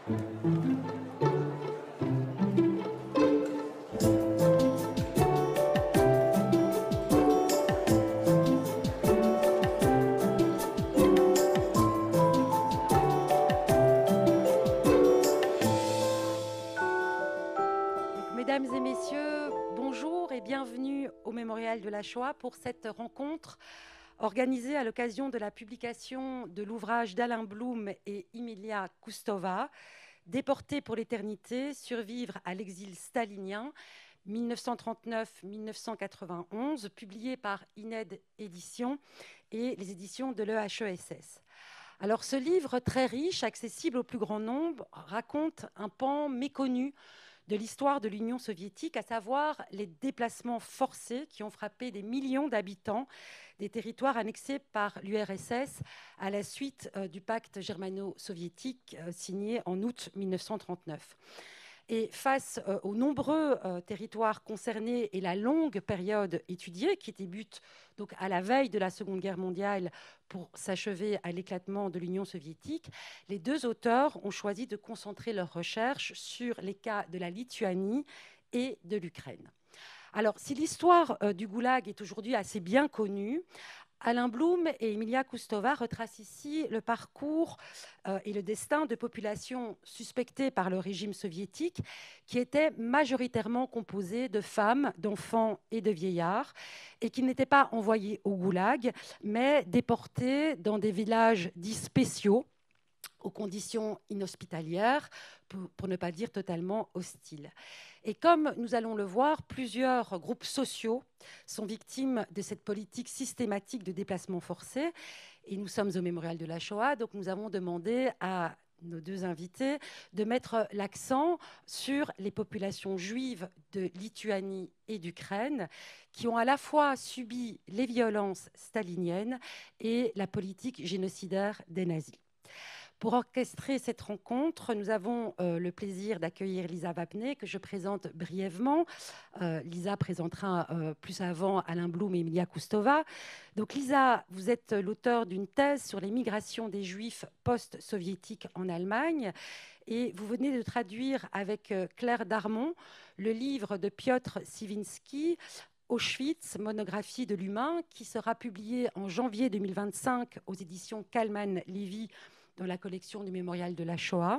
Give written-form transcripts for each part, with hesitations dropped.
Mesdames et messieurs, bonjour et bienvenue au Mémorial de la Shoah pour cette rencontre organisée à l'occasion de la publication de l'ouvrage d'Alain Blum et Emilia Koustova, Déportés pour l'éternité, survivre à l'exil stalinien, 1939-1991, publié par INED Éditions et les éditions de l'EHESS. Alors ce livre très riche, accessible au plus grand nombre, raconte un pan méconnu de l'histoire de l'Union soviétique, à savoir les déplacements forcés qui ont frappé des millions d'habitants des territoires annexés par l'URSS à la suite du pacte germano-soviétique signé en août 1939. Et face aux nombreux territoires concernés et la longue période étudiée, qui débute donc à la veille de la Seconde Guerre mondiale pour s'achever à l'éclatement de l'Union soviétique, les deux auteurs ont choisi de concentrer leurs recherches sur les cas de la Lituanie et de l'Ukraine. Alors, si l'histoire du goulag est aujourd'hui assez bien connue, Alain Blum et Emilia Koustova retracent ici le parcours et le destin de populations suspectées par le régime soviétique qui étaient majoritairement composées de femmes, d'enfants et de vieillards et qui n'étaient pas envoyées au goulag, mais déportées dans des villages dits spéciaux aux conditions inhospitalières, pour ne pas dire totalement hostiles. Et comme nous allons le voir, plusieurs groupes sociaux sont victimes de cette politique systématique de déplacement forcé. Et nous sommes au Mémorial de la Shoah, donc nous avons demandé à nos deux invités de mettre l'accent sur les populations juives de Lituanie et d'Ukraine qui ont à la fois subi les violences staliniennes et la politique génocidaire des nazis. Pour orchestrer cette rencontre, nous avons le plaisir d'accueillir Lisa Wapner, que je présente brièvement. Lisa présentera plus avant Alain Blum et Emilia Koustova. Donc Lisa, vous êtes l'auteur d'une thèse sur les migrations des Juifs post-soviétiques en Allemagne et vous venez de traduire avec Claire Darmon le livre de Piotr Siwiński, Auschwitz, monographie de l'humain, qui sera publié en janvier 2025 aux éditions Kalman-Levy dans la collection du Mémorial de la Shoah.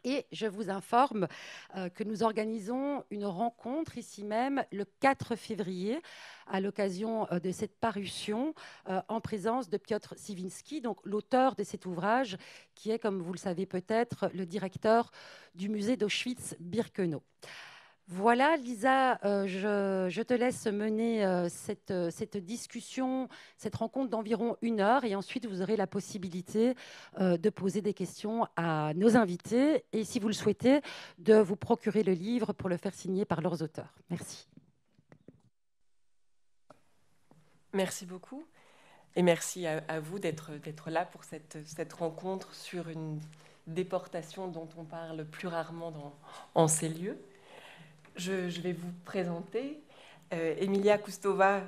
Et je vous informe que nous organisons une rencontre ici même le 4 février à l'occasion de cette parution en présence de Piotr Siwiński, donc l'auteur de cet ouvrage qui est, comme vous le savez peut-être, le directeur du musée d'Auschwitz-Birkenau. Voilà, Lisa, je te laisse mener cette discussion, cette rencontre d'environ 1 heure et ensuite vous aurez la possibilité de poser des questions à nos invités et, si vous le souhaitez, de vous procurer le livre pour le faire signer par leurs auteurs. Merci. Merci beaucoup et merci à vous d'être là pour cette rencontre sur une déportation dont on parle plus rarement en ces lieux. Je vais vous présenter Emilia Koustova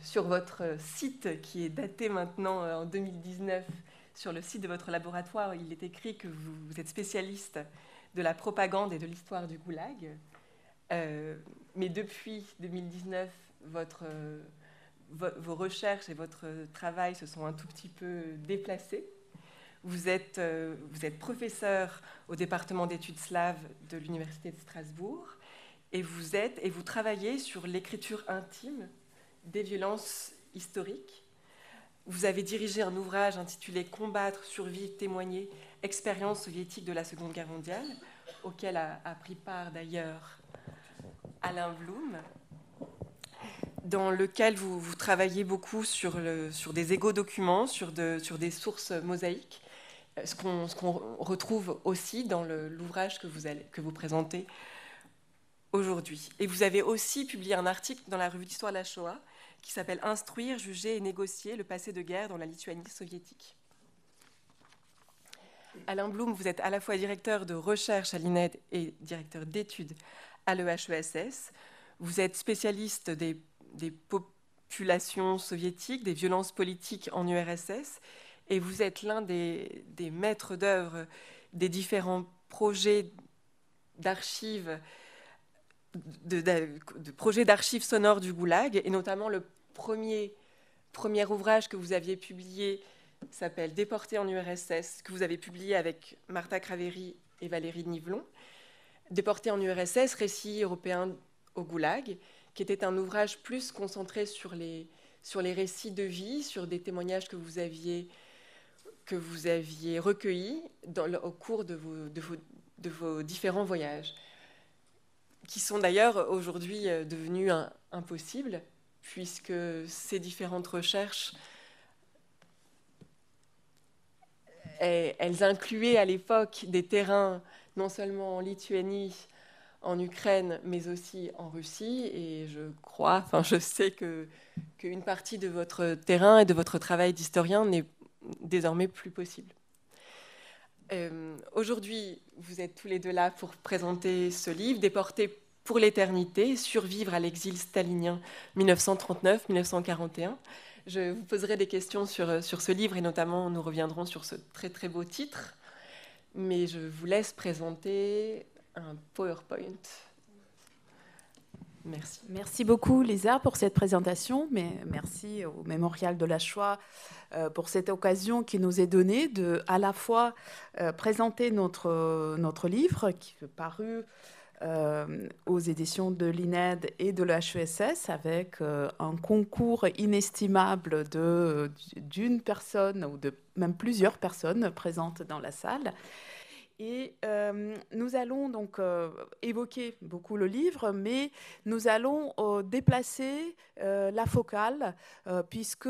sur votre site qui est daté maintenant en 2019. Sur le site de votre laboratoire, il est écrit que vous êtes spécialiste de la propagande et de l'histoire du goulag. Mais depuis 2019, vos recherches et votre travail se sont un tout petit peu déplacés. Vous êtes professeur au département d'études slaves de l'Université de Strasbourg. Et vous travaillez sur l'écriture intime des violences historiques. Vous avez dirigé un ouvrage intitulé « Combattre, survivre, témoigner, expérience soviétique de la Seconde Guerre mondiale », auquel a pris part d'ailleurs Alain Blum, dans lequel vous travaillez beaucoup sur des égo-documents, sur des sources mosaïques, ce qu'on retrouve aussi dans l'ouvrage que vous présentez aujourd'hui. Et vous avez aussi publié un article dans la revue d'histoire de la Shoah qui s'appelle « Instruire, juger et négocier le passé de guerre dans la Lituanie soviétique ». Alain Blum, vous êtes à la fois directeur de recherche à l'INED et directeur d'études à l'EHESS. Vous êtes spécialiste des populations soviétiques, des violences politiques en URSS, et vous êtes l'un des maîtres d'œuvre des différents projet d'archives de projets d'archives sonores du Goulag, et notamment le premier ouvrage que vous aviez publié s'appelle Déportés en URSS, que vous avez publié avec Martha Craveri et Valérie Nivelon. Déportés en URSS, récit européen au Goulag, qui était un ouvrage plus concentré sur les récits de vie, sur des témoignages que vous aviez recueillis au cours de vos différents voyages, qui sont d'ailleurs aujourd'hui devenus impossibles, puisque ces différentes recherches, elles incluaient à l'époque des terrains non seulement en Lituanie, en Ukraine, mais aussi en Russie. Et je sais qu'une partie de votre terrain et de votre travail d'historien n'est désormais plus possible. Aujourd'hui, vous êtes tous les deux là pour présenter ce livre, Déportés pour l'éternité, survivre à l'exil stalinien 1939-1941. Je vous poserai des questions sur ce livre et notamment nous reviendrons sur ce très très beau titre. Mais je vous laisse présenter un PowerPoint. Merci. Merci beaucoup, Lisa, pour cette présentation. Mais merci au Mémorial de la Shoah pour cette occasion qui nous est donnée de à la fois présenter notre livre qui est paru aux éditions de l'INED et de l'HESS avec un concours inestimable d'une personne ou de même plusieurs personnes présentes dans la salle. Et nous allons donc évoquer beaucoup le livre, mais nous allons déplacer la focale, puisque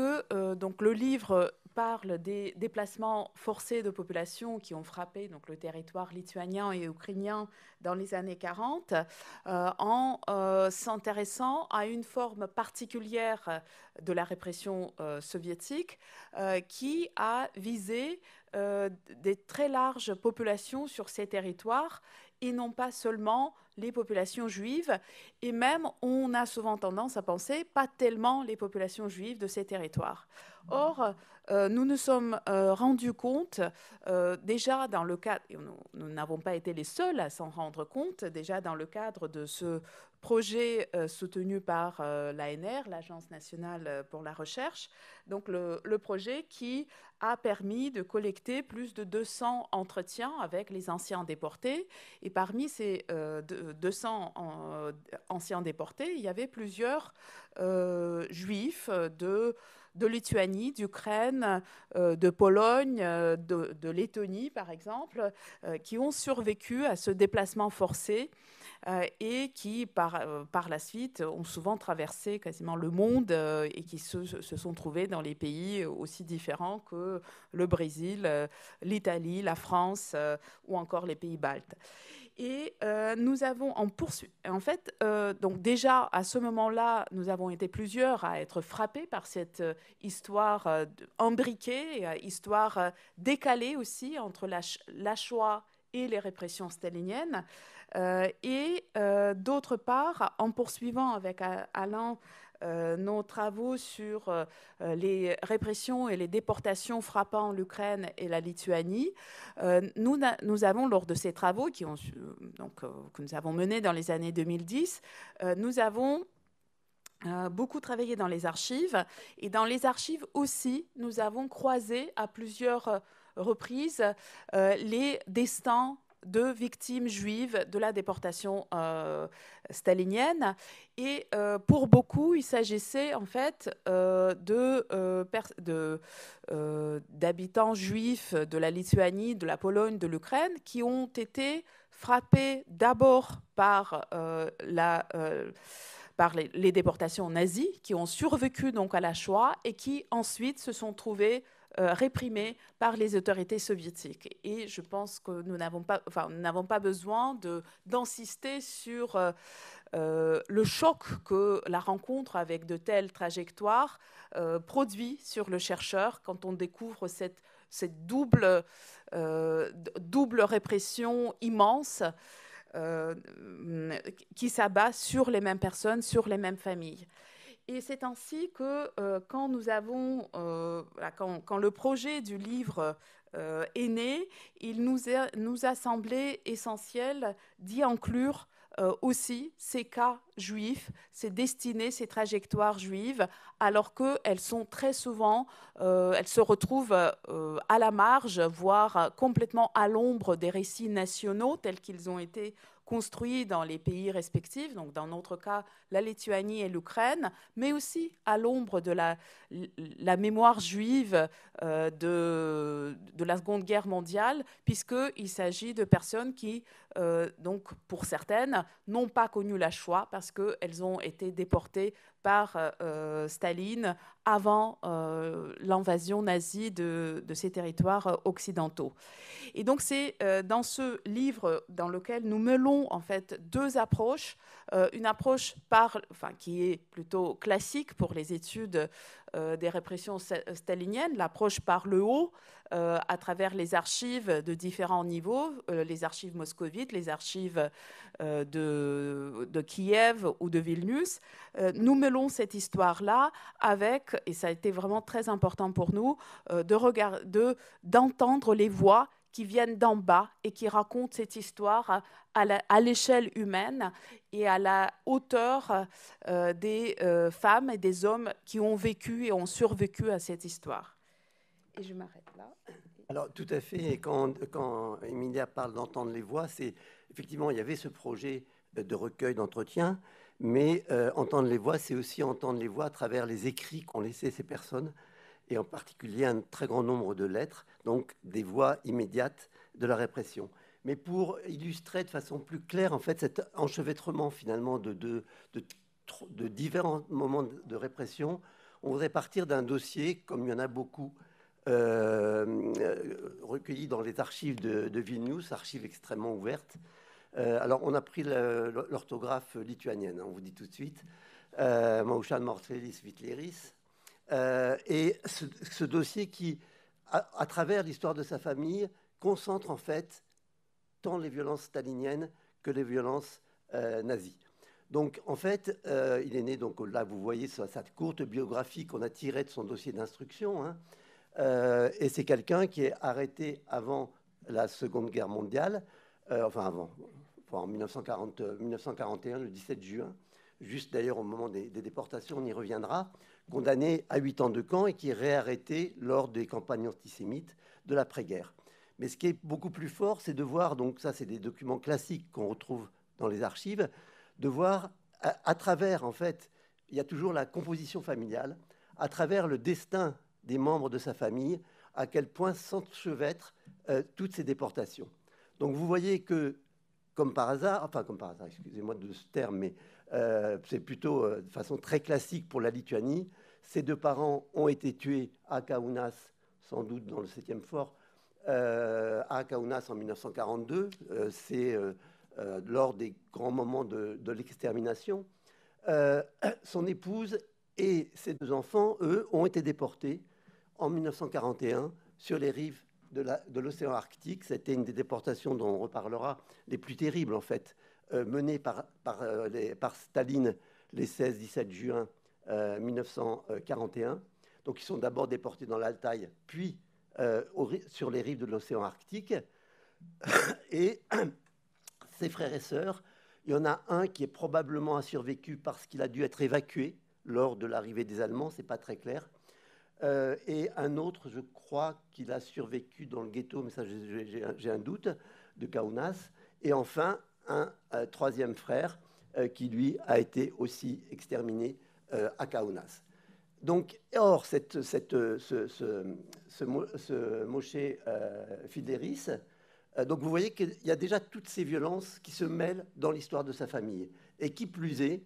donc, le livre parle des déplacements forcés de populations qui ont frappé donc, le territoire lituanien et ukrainien dans les années 40, en s'intéressant à une forme particulière de la répression soviétique qui a visé des très larges populations sur ces territoires et non pas seulement les populations juives. Et même, on a souvent tendance à penser, pas tellement les populations juives de ces territoires. Or, nous nous sommes rendus compte, déjà dans le cadre, et nous n'avons pas été les seuls à s'en rendre compte, déjà dans le cadre de ce projet soutenu par l'ANR, l'Agence nationale pour la recherche, donc le projet qui a permis de collecter plus de 200 entretiens avec les anciens déportés. Et parmi ces 200 anciens déportés, il y avait plusieurs juifs de Lituanie, d'Ukraine, de Pologne, de Lettonie, par exemple, qui ont survécu à ce déplacement forcé et qui, par la suite, ont souvent traversé quasiment le monde et qui se sont trouvés dans les pays aussi différents que le Brésil, l'Italie, la France ou encore les pays baltes. Et nous avons en fait, donc déjà à ce moment-là, nous avons été plusieurs à être frappés par cette histoire imbriquée, histoire décalée aussi entre la Shoah et les répressions staliniennes. Et d'autre part, en poursuivant avec Alain nos travaux sur les répressions et les déportations frappant l'Ukraine et la Lituanie, nous avons, lors de ces travaux que nous avons menés dans les années 2010, nous avons beaucoup travaillé dans les archives. Et dans les archives aussi, nous avons croisé à plusieurs reprises les destins de victimes juives de la déportation stalinienne. Et pour beaucoup, il s'agissait en fait d'habitants juifs de la Lituanie, de la Pologne, de l'Ukraine, qui ont été frappés d'abord par les déportations nazies, qui ont survécu donc à la Shoah et qui ensuite se sont trouvés réprimés par les autorités soviétiques. Et je pense que nous n'avons pas besoin d'insister sur le choc que la rencontre avec de telles trajectoires produit sur le chercheur quand on découvre cette double répression immense qui s'abat sur les mêmes personnes, sur les mêmes familles. Et c'est ainsi que quand nous avons, quand le projet du livre est né, il nous a semblé essentiel d'y inclure aussi ces cas juifs, ces destinées, ces trajectoires juives, alors qu'elles sont très souvent, elles se retrouvent à la marge, voire complètement à l'ombre des récits nationaux tels qu'ils ont été construits dans les pays respectifs, donc dans notre cas la Lituanie et l'Ukraine, mais aussi à l'ombre de la mémoire juive de la Seconde Guerre mondiale, puisqu'il s'agit de personnes qui, donc pour certaines, n'ont pas connu la Shoah parce qu'elles ont été déportées par Staline avant l'invasion nazie de ces territoires occidentaux. Et donc c'est dans ce livre dans lequel nous mêlons en fait deux approches, une approche qui est plutôt classique pour les études des répressions staliniennes, l'approche par le haut, à travers les archives de différents niveaux, les archives moscovites, les archives de Kiev ou de Vilnius. Nous mêlons cette histoire-là avec, et ça a été vraiment très important pour nous, d'entendre les voix qui viennent d'en bas et qui racontent cette histoire à l'échelle humaine et à la hauteur des femmes et des hommes qui ont vécu et ont survécu à cette histoire. Et je m'arrête là. Alors, tout à fait. Et quand Emilia parle d'entendre les voix, c'est effectivement, il y avait ce projet de recueil d'entretien, mais entendre les voix, c'est aussi entendre les voix à travers les écrits qu'ont laissés ces personnes, et en particulier un très grand nombre de lettres, donc des voix immédiates de la répression. Mais pour illustrer de façon plus claire, en fait, cet enchevêtrement finalement de différents moments de répression, on voudrait partir d'un dossier, comme il y en a beaucoup, recueillis dans les archives de Vilnius, archives extrêmement ouvertes. Alors, on a pris l'orthographe lituanienne, on vous dit tout de suite, Maušan Marcelis Vitleris, et ce dossier qui, à travers l'histoire de sa famille, concentre en fait tant les violences staliniennes que les violences nazies. Donc, en fait, il est né, donc là, vous voyez cette courte biographie qu'on a tirée de son dossier d'instruction, hein, et c'est quelqu'un qui est arrêté avant la Seconde Guerre mondiale, en 1941, le 17 juin, juste d'ailleurs au moment des déportations, on y reviendra, condamné à 8 ans de camp et qui est réarrêté lors des campagnes antisémites de l'après-guerre. Mais ce qui est beaucoup plus fort, c'est de voir, donc ça c'est des documents classiques qu'on retrouve dans les archives, de voir à travers, en fait, il y a toujours la composition familiale, à travers le destin des membres de sa famille, à quel point s'enchevêtrent toutes ces déportations. Donc vous voyez que, comme par hasard, excusez-moi de ce terme, mais c'est plutôt de façon très classique pour la Lituanie, ses deux parents ont été tués à Kaunas, sans doute dans le 7e fort, à Kaunas en 1942, c'est lors des grands moments de l'extermination. Son épouse et ses deux enfants, eux, ont été déportés en 1941 sur les rives de l'océan Arctique. C'était une des déportations dont on reparlera, les plus terribles en fait, menées par Staline les 16-17 juin 1941. Donc ils sont d'abord déportés dans l'Altaï, puis sur les rives de l'océan Arctique. Et ses frères et sœurs, il y en a un qui est probablement a survécu parce qu'il a dû être évacué lors de l'arrivée des Allemands, c'est pas très clair. Et un autre, je crois qu'il a survécu dans le ghetto, mais ça j'ai un doute, de Kaunas. Et enfin, un troisième frère qui, lui, a été aussi exterminé à Kaunas. Donc, or, ce Moshe Fideris, donc vous voyez qu'il y a déjà toutes ces violences qui se mêlent dans l'histoire de sa famille. Et qui plus est,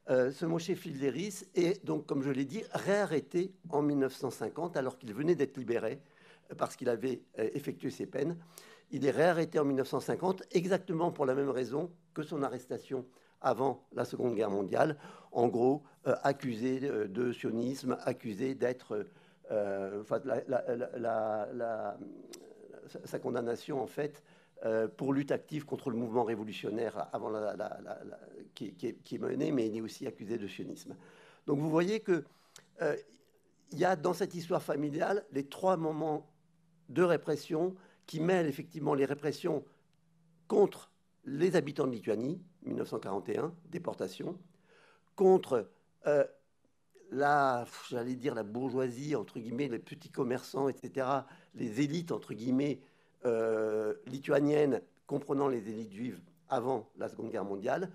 ce Moshe Fideris est donc, comme je l'ai dit, réarrêté en 1950 alors qu'il venait d'être libéré parce qu'il avait effectué ses peines. Il est réarrêté en 1950 exactement pour la même raison que son arrestation avant la Seconde Guerre mondiale. En gros, accusé de sionisme, accusé d'être... sa condamnation, en fait, pour lutte active contre le mouvement révolutionnaire avant qui est mené, mais il est aussi accusé de sionisme. Donc vous voyez qu'il y a dans cette histoire familiale les 3 moments de répression qui mêlent effectivement les répressions contre les habitants de Lituanie, 1941, déportation, contre j'allais dire la bourgeoisie, entre guillemets, les petits commerçants, etc., les élites, entre guillemets, lituaniennes, comprenant les élites juives avant la Seconde Guerre mondiale,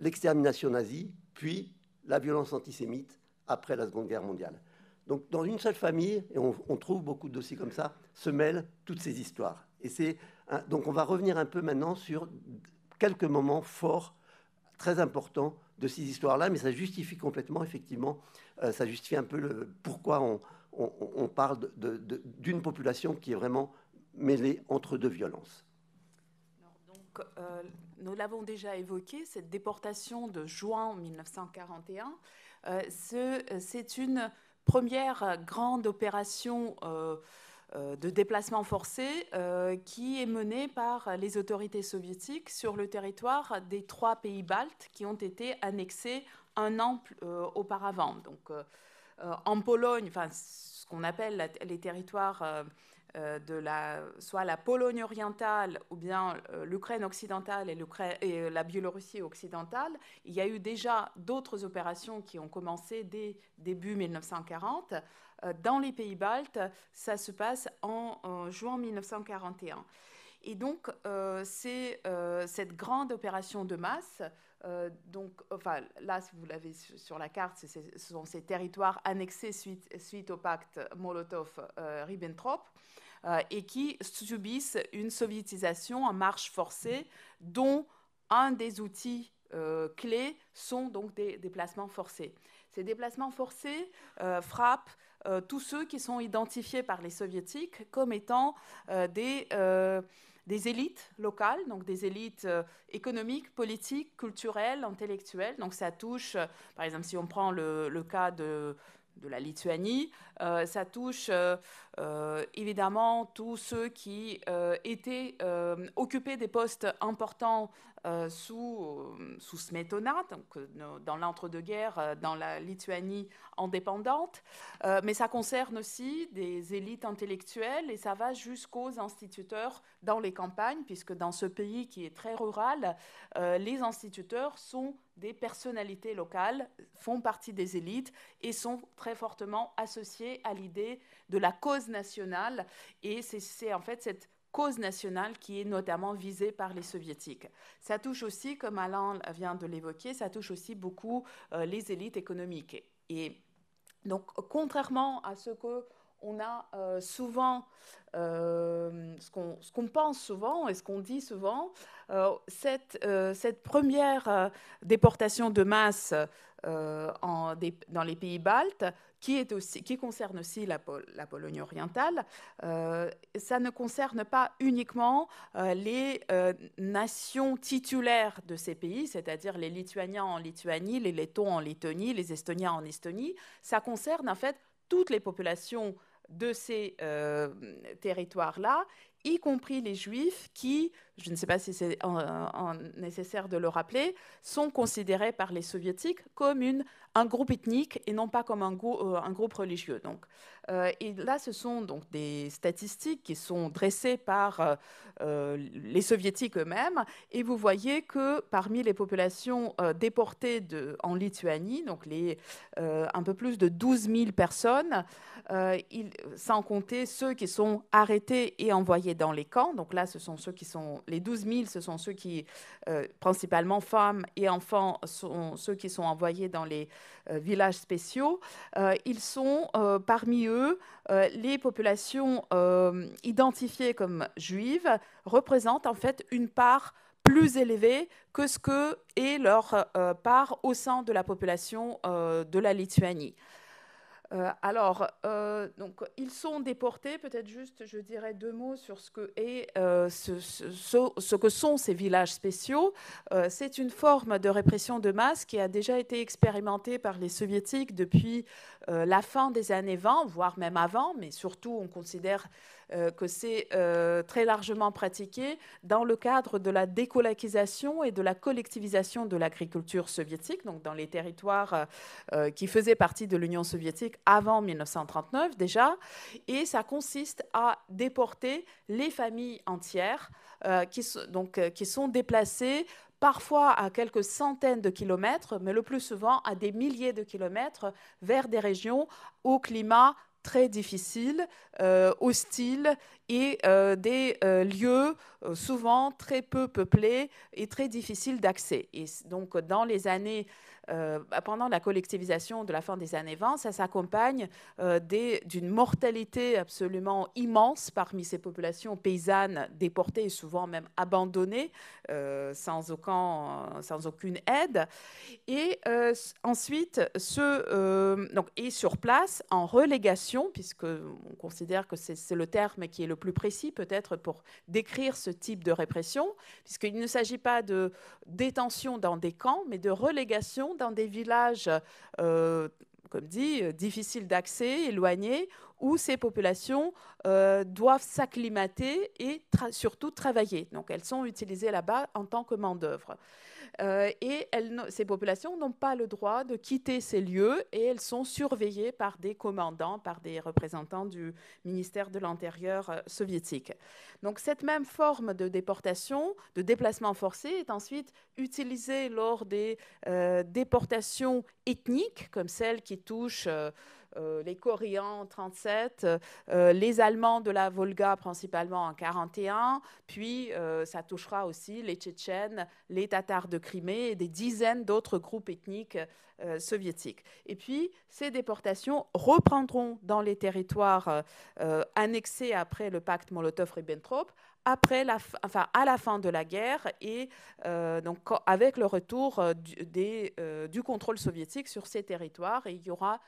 l'extermination nazie, puis la violence antisémite après la Seconde Guerre mondiale. Donc, dans une seule famille, et on trouve beaucoup de dossiers comme ça, se mêlent toutes ces histoires. Et donc, on va revenir un peu maintenant sur quelques moments forts, très importants de ces histoires-là, mais ça justifie complètement, effectivement, ça justifie un peu pourquoi on parle d'une population qui est vraiment mêlée entre 2 violences. Donc, nous l'avons déjà évoqué, cette déportation de juin 1941, c'est une première grande opération de déplacement forcé qui est menée par les autorités soviétiques sur le territoire des 3 pays baltes qui ont été annexés un an auparavant. Donc, en Pologne, ce qu'on appelle les territoires soit la Pologne orientale ou bien l'Ukraine occidentale et la Biélorussie occidentale, il y a eu déjà d'autres opérations qui ont commencé dès début 1940. Dans les pays baltes, ça se passe en juin 1941. Et donc, c'est cette grande opération de masse. Là, si vous l'avez sur la carte, ce sont ces territoires annexés suite au pacte Molotov-Ribbentrop et qui subissent une soviétisation en marche forcée, dont un des outils clés sont donc des déplacements forcés. Ces déplacements forcés frappent tous ceux qui sont identifiés par les soviétiques comme étant des élites locales, donc des élites économiques, politiques, culturelles, intellectuelles. Donc ça touche, par exemple, si on prend le cas de la Lituanie, ça touche évidemment tous ceux qui étaient occupés des postes importants sous Smetona, donc dans l'entre-deux-guerres, dans la Lituanie indépendante, mais ça concerne aussi des élites intellectuelles et ça va jusqu'aux instituteurs dans les campagnes, puisque dans ce pays qui est très rural, les instituteurs sont des personnalités locales, font partie des élites et sont très fortement associés à l'idée de la cause nationale. Et c'est en fait cette cause nationale qui est notamment visée par les soviétiques. Ça touche aussi, comme Alain vient de l'évoquer, ça touche aussi beaucoup les élites économiques. Et donc, contrairement à ce qu'on a souvent, ce qu'on pense souvent et ce qu'on dit souvent, cette première déportation de masse dans les pays baltes, qui concerne aussi la Pologne orientale, ça ne concerne pas uniquement les nations titulaires de ces pays, c'est-à-dire les Lituaniens en Lituanie, les Lettons en Lettonie, les Estoniens en Estonie. Ça concerne en fait toutes les populations de ces territoires-là, y compris les Juifs qui, je ne sais pas si c'est nécessaire de le rappeler, sont considérés par les Soviétiques comme un groupe ethnique et non pas comme un groupe religieux. Donc, et là, ce sont donc des statistiques qui sont dressées par les Soviétiques eux-mêmes. Et vous voyez que parmi les populations déportées en Lituanie, donc un peu plus de 12 000 personnes, sans compter ceux qui sont arrêtés et envoyés dans les camps. Donc là, ce sont ceux qui sont... Les 12 000, ce sont ceux qui, principalement femmes et enfants, sont ceux qui sont envoyés dans les villages spéciaux. Ils sont parmi eux, les populations identifiées comme juives représentent en fait une part plus élevée que ce que est leur part au sein de la population de la Lituanie. Donc, ils sont déportés. Peut-être juste, je dirais 2 mots sur ce que sont ces villages spéciaux. C'est une forme de répression de masse qui a déjà été expérimentée par les soviétiques depuis la fin des années 20, voire même avant, mais surtout on considère que c'est très largement pratiqué dans le cadre de la décolonisation et de la collectivisation de l'agriculture soviétique, donc dans les territoires qui faisaient partie de l'Union soviétique avant 1939 déjà. Et ça consiste à déporter les familles entières qui sont déplacées parfois à quelques centaines de kilomètres, mais le plus souvent à des milliers de kilomètres vers des régions au climat très difficile, hostile, et des lieux souvent très peu peuplés et très difficiles d'accès. Et donc, dans les années, pendant la collectivisation de la fin des années 20, ça s'accompagne d'une mortalité absolument immense parmi ces populations paysannes déportées et souvent même abandonnées sans aucune aide. Et ensuite, et sur place, en relégation, puisqu'on considère que c'est le terme qui est le plus précis peut-être pour décrire ce type de répression, puisqu'il ne s'agit pas de détention dans des camps, mais de relégation dans des villages, comme dit, difficiles d'accès, éloignés, où ces populations doivent s'acclimater et surtout travailler. Donc elles sont utilisées là-bas en tant que main-d'œuvre. Et ces populations n'ont pas le droit de quitter ces lieux et elles sont surveillées par des commandants, par des représentants du ministère de l'Intérieur soviétique. Donc cette même forme de déportation, de déplacement forcé, est ensuite utilisée lors des déportations ethniques, comme celles qui touchent les Coréens en 1937, les Allemands de la Volga principalement en 1941, puis ça touchera aussi les Tchétchènes, les Tatars de Crimée et des dizaines d'autres groupes ethniques soviétiques. Et puis, ces déportations reprendront dans les territoires annexés après le pacte Molotov-Ribbentrop, à la fin de la guerre et donc avec le retour du contrôle soviétique sur ces territoires. Et il y aura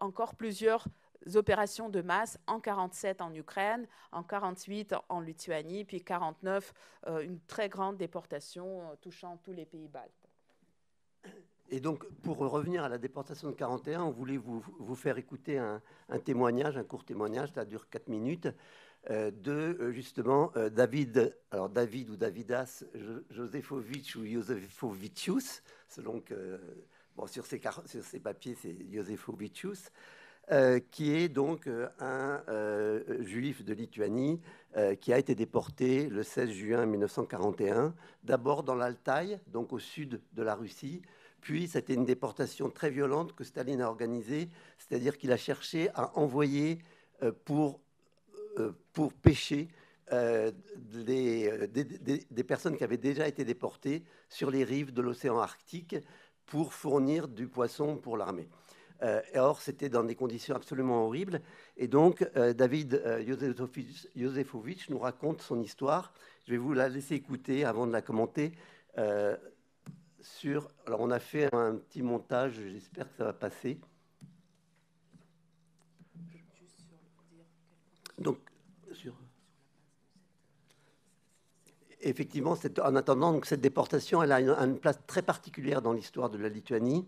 encore plusieurs opérations de masse en 1947 en Ukraine, en 1948 en Lituanie, puis 1949, une très grande déportation touchant tous les pays baltes. Et donc, pour revenir à la déportation de 1941, on voulait vous faire écouter un témoignage, un court témoignage, ça dure 4 minutes, de justement David ou Davidas Josefovitch ou Josefovicius, selon que, bon, sur ses papiers, c'est Josefovicius, qui est donc un juif de Lituanie qui a été déporté le 16 juin 1941, d'abord dans l'Altaï, donc au sud de la Russie. Puis, c'était une déportation très violente que Staline a organisée, c'est-à-dire qu'il a cherché à envoyer pour pêcher des personnes qui avaient déjà été déportées sur les rives de l'océan Arctique pour fournir du poisson pour l'armée. Or, c'était dans des conditions absolument horribles. Et donc, David Josefovitch nous raconte son histoire. Je vais vous la laisser écouter avant de la commenter. Alors, on a fait un petit montage, j'espère que ça va passer. Donc, effectivement, en attendant, donc, cette déportation, elle a une place très particulière dans l'histoire de la Lituanie,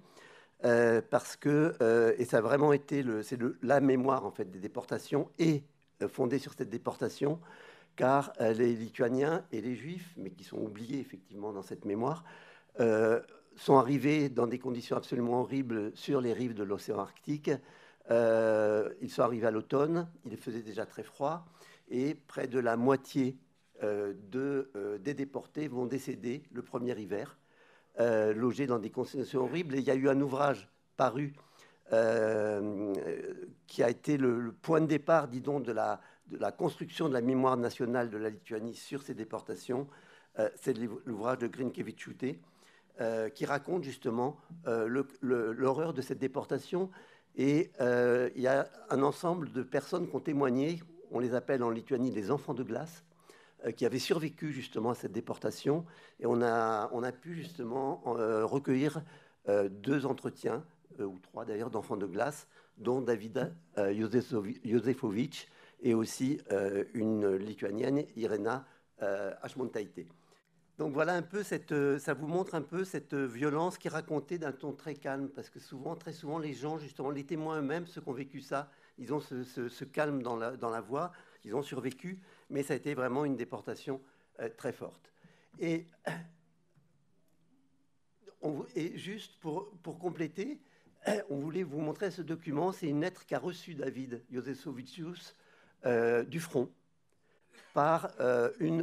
parce que, et ça a vraiment été la mémoire en fait, des déportations est fondée sur cette déportation, car les Lituaniens et les Juifs, mais qui sont oubliés effectivement dans cette mémoire, sont arrivés dans des conditions absolument horribles sur les rives de l'océan Arctique. Ils sont arrivés à l'automne, il faisait déjà très froid, et près de la moitié des déportés vont décéder le premier hiver, logés dans des conditions horribles. Et il y a eu un ouvrage paru qui a été le point de départ, dis donc, de la construction de la mémoire nationale de la Lituanie sur ces déportations. C'est l'ouvrage de Grinkevičiūtė, qui raconte justement l'horreur de cette déportation. Et il y a un ensemble de personnes qui ont témoigné, on les appelle en Lituanie les enfants de glace, qui avaient survécu justement à cette déportation. Et on a pu justement recueillir 2 entretiens, ou 3 d'ailleurs, d'enfants de glace, dont David Josefovitch et aussi une Lituanienne, Irena Ašmontaitė. Donc voilà un peu ça vous montre un peu cette violence qui est racontée d'un ton très calme, parce que très souvent, les gens, justement, les témoins eux-mêmes, ceux qui ont vécu ça, ils ont ce calme dans la voix. qu'ils ont survécu, mais ça a été vraiment une déportation très forte. Et juste pour compléter, on voulait vous montrer ce document. C'est une lettre qu'a reçue David Józefowicz du front par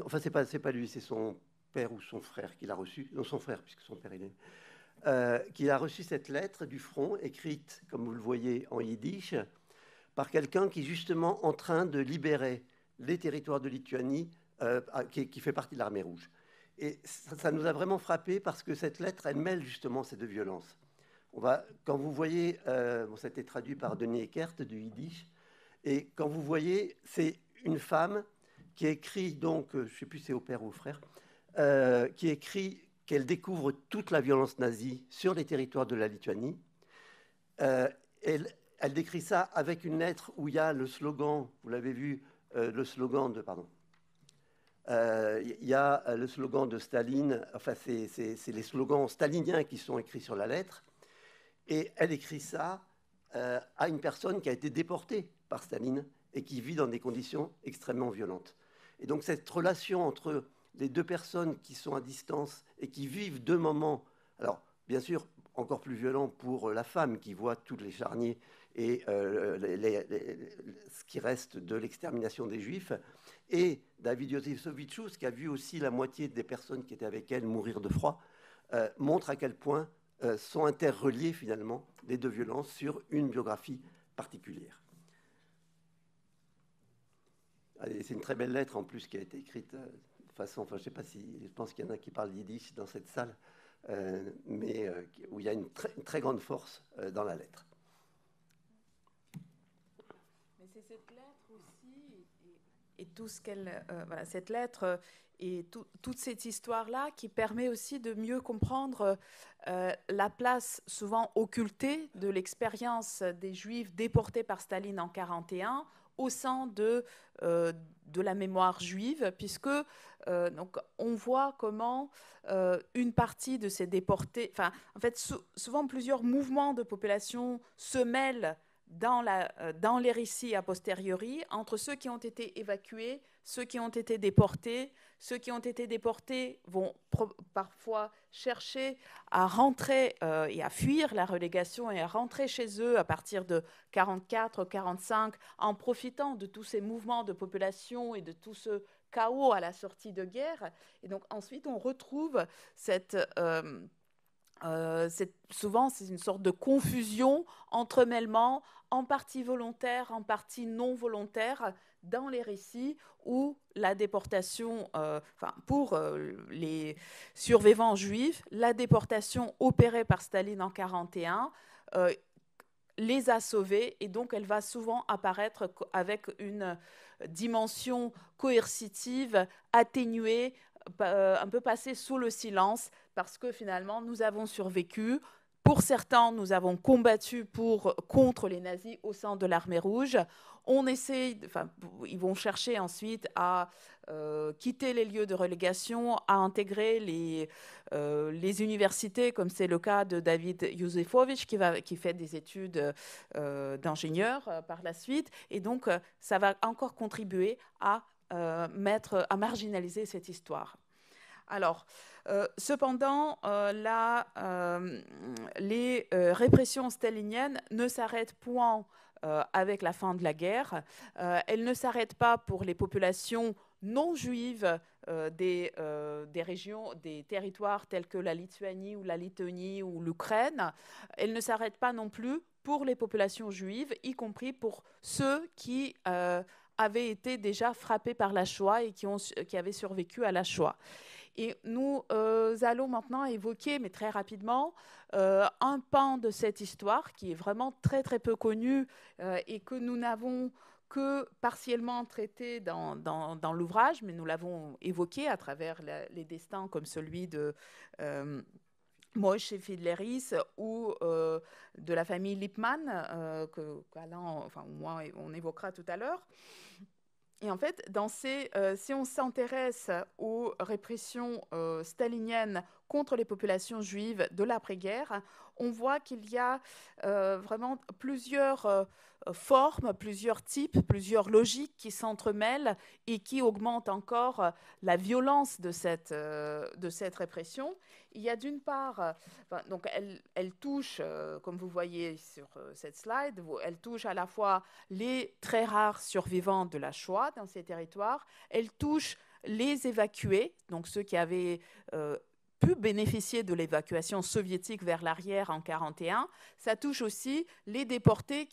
enfin c'est pas lui, c'est son père ou son frère qui l'a reçu, non son frère puisque son père il est, qui a reçu cette lettre du front écrite, comme vous le voyez en yiddish, par quelqu'un qui est justement en train de libérer les territoires de Lituanie, qui fait partie de l'Armée rouge. Et ça nous a vraiment frappé parce que cette lettre, elle mêle justement ces deux violences. Quand vous voyez, ça a été traduit par Denis Eckert du yiddish, et quand vous voyez, c'est une femme qui écrit, donc, je ne sais plus si c'est au père ou au frère, qui écrit qu'elle découvre toute la violence nazie sur les territoires de la Lituanie. Elle décrit ça avec une lettre où il y a le slogan, vous l'avez vu, le slogan de, pardon, il y a le slogan de Staline, enfin c'est les slogans staliniens qui sont écrits sur la lettre, et elle écrit ça à une personne qui a été déportée par Staline et qui vit dans des conditions extrêmement violentes. Et donc cette relation entre les deux personnes qui sont à distance et qui vivent deux moments, alors bien sûr encore plus violent pour la femme qui voit tous les charniers et ce qui reste de l'extermination des Juifs, et David Józefowicz, qui a vu aussi la moitié des personnes qui étaient avec elle mourir de froid, montre à quel point sont interreliées finalement les deux violences sur une biographie particulière. C'est une très belle lettre en plus qui a été écrite de façon, enfin je sais pas si, je pense qu'il y en a qui parlent yiddish dans cette salle, mais où il y a une très grande force dans la lettre. Mais c'est cette lettre aussi, et tout ce qu'elle, voilà, cette lettre et toute cette histoire-là qui permet aussi de mieux comprendre la place souvent occultée de l'expérience des Juifs déportés par Staline en 1941 au sein de la mémoire juive, puisque donc, on voit comment une partie de ces déportés, enfin, en fait, souvent plusieurs mouvements de population se mêlent dans les récits a posteriori entre ceux qui ont été évacués, ceux qui ont été déportés. Ceux qui ont été déportés vont parfois chercher à rentrer et à fuir la relégation et à rentrer chez eux à partir de 1944-1945 en profitant de tous ces mouvements de population et de tout ce chaos à la sortie de guerre. Et donc ensuite on retrouve souvent c'est une sorte de confusion, entremêlement, en partie volontaire, en partie non volontaire, dans les récits où la déportation, pour les survivants juifs, la déportation opérée par Staline en 1941 les a sauvés, et donc elle va souvent apparaître avec une dimension coercitive, atténuée, un peu passée sous le silence, parce que finalement nous avons survécu. Pour certains, nous avons combattu contre les nazis au sein de l'Armée rouge. Ils vont chercher ensuite à quitter les lieux de relégation, à intégrer les universités, comme c'est le cas de David Józefowicz, qui fait des études d'ingénieur par la suite. Et donc, ça va encore contribuer à marginaliser cette histoire. Alors, cependant, les répressions staliniennes ne s'arrêtent point avec la fin de la guerre. Elles ne s'arrêtent pas pour les populations non juives des régions, des territoires tels que la Lituanie ou la Lettonie ou l'Ukraine. Elles ne s'arrêtent pas non plus pour les populations juives, y compris pour ceux qui avaient été déjà frappés par la Shoah et qui avaient survécu à la Shoah. Et nous allons maintenant évoquer, mais très rapidement, un pan de cette histoire qui est vraiment très très peu connu et que nous n'avons que partiellement traité dans l'ouvrage, mais nous l'avons évoqué à travers les destins comme celui de Moshe Fidleris ou de la famille Lippmann, qu'Alain, enfin moi, on évoquera tout à l'heure. Et en fait, si on s'intéresse aux répressions staliniennes contre les populations juives de l'après-guerre, on voit qu'il y a vraiment plusieurs formes, plusieurs types, plusieurs logiques qui s'entremêlent et qui augmentent encore la violence de cette répression. Il y a d'une part, donc elle touche, comme vous voyez sur cette slide, elle touche à la fois les très rares survivants de la Shoah dans ces territoires, elle touche les évacués, donc ceux qui avaient pu bénéficier de l'évacuation soviétique vers l'arrière en 1941. Ça touche aussi les déportés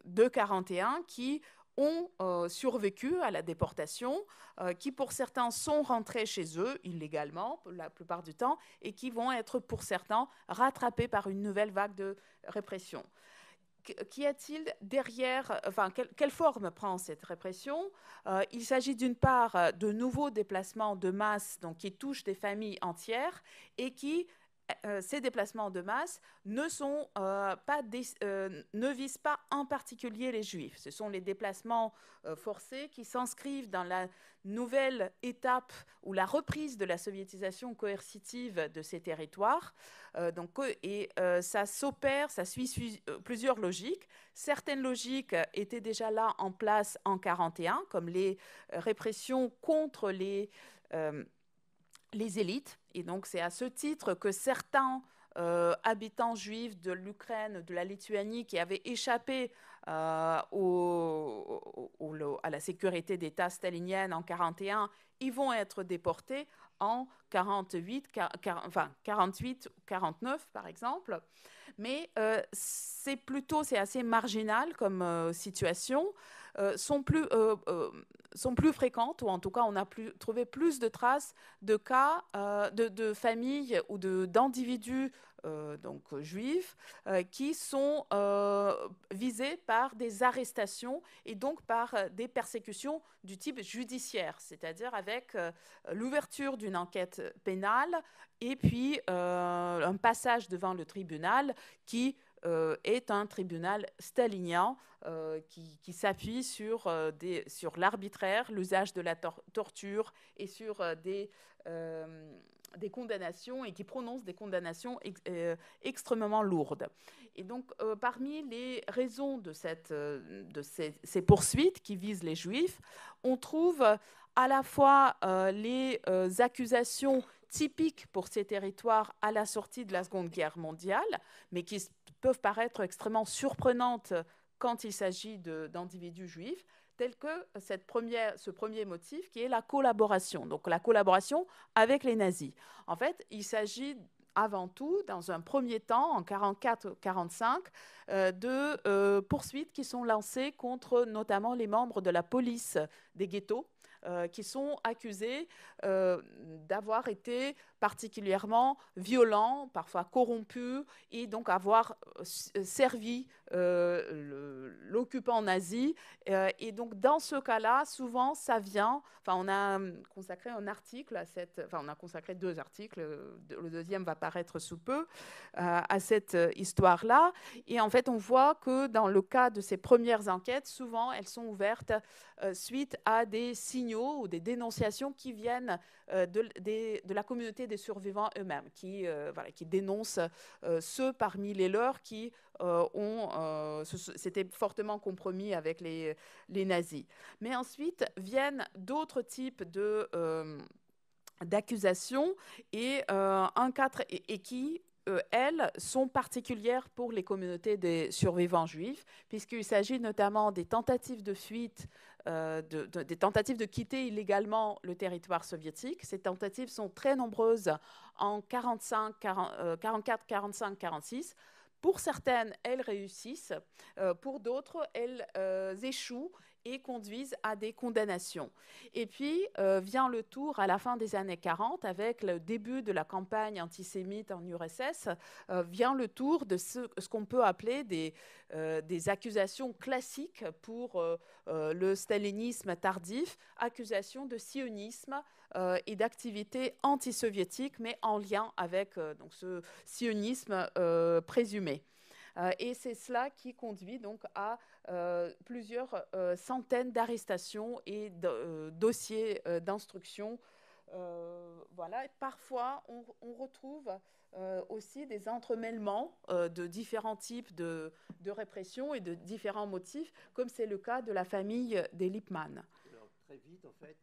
de 1941 qui ont survécu à la déportation, qui pour certains sont rentrés chez eux illégalement la plupart du temps et qui vont être pour certains rattrapés par une nouvelle vague de répression. Qu'y a-t-il derrière, quelle forme prend cette répression? Il s'agit d'une part de nouveaux déplacements de masse donc, qui touchent des familles entières et qui, ces déplacements de masse ne visent pas en particulier les Juifs. Ce sont les déplacements forcés qui s'inscrivent dans la nouvelle étape ou la reprise de la soviétisation coercitive de ces territoires. Ça s'opère, ça suit plusieurs logiques. Certaines logiques étaient déjà là en place en 1941, comme les répressions contre les élites. Et donc, c'est à ce titre que certains habitants juifs de l'Ukraine, de la Lituanie, qui avaient échappé à la sécurité d'État stalinienne en 1941, ils vont être déportés en 48 ou 49, par exemple. Mais c'est assez marginal comme situation. Sont plus fréquentes, ou en tout cas, on a trouvé plus de traces de cas de familles ou d'individus juifs qui sont visés par des arrestations et donc par des persécutions du type judiciaire, c'est-à-dire avec l'ouverture d'une enquête pénale et puis un passage devant le tribunal qui est un tribunal stalinien qui s'appuie sur l'arbitraire, l'usage de la torture et sur des condamnations et qui prononce des condamnations extrêmement lourdes. Et donc, parmi les raisons de ces poursuites qui visent les Juifs, on trouve à la fois les accusations typiques pour ces territoires à la sortie de la Seconde Guerre mondiale, mais qui peuvent paraître extrêmement surprenantes quand il s'agit d'individus juifs, tel que ce premier motif qui est la collaboration. Donc la collaboration avec les nazis. En fait, il s'agit avant tout, dans un premier temps, en 1944-1945, de poursuites qui sont lancées contre notamment les membres de la police des ghettos, qui sont accusés d'avoir été particulièrement violents, parfois corrompus, et donc avoir servi l'occupant nazi. Et donc, dans ce cas-là, souvent, ça vient... on a consacré un article à on a consacré 2 articles, le deuxième va paraître sous peu, à cette histoire-là. Et en fait, on voit que dans le cas de ces premières enquêtes, souvent, elles sont ouvertes suite à des signaux ou des dénonciations qui viennent de la communauté des survivants eux-mêmes, qui dénoncent ceux parmi les leurs qui s'étaient fortement compromis avec les nazis. Mais ensuite viennent d'autres types d'accusations et qui elles sont particulières pour les communautés des survivants juifs, puisqu'il s'agit notamment des tentatives de fuite, des tentatives de quitter illégalement le territoire soviétique. Ces tentatives sont très nombreuses en 44, 45, 46. Pour certaines, elles réussissent. Pour d'autres, elles échouent et conduisent à des condamnations. Et puis vient le tour à la fin des années 40, avec le début de la campagne antisémite en URSS, vient le tour de ce qu'on peut appeler des accusations classiques pour le stalinisme tardif, accusations de sionisme et d'activités antisoviétiques, mais en lien avec donc ce sionisme présumé. Et c'est cela qui conduit donc à plusieurs centaines d'arrestations et de dossiers d'instruction Voilà. Et parfois, on retrouve aussi des entremêlements de différents types de répression et de différents motifs, comme c'est le cas de la famille des Lippmann. Alors, très vite, en fait,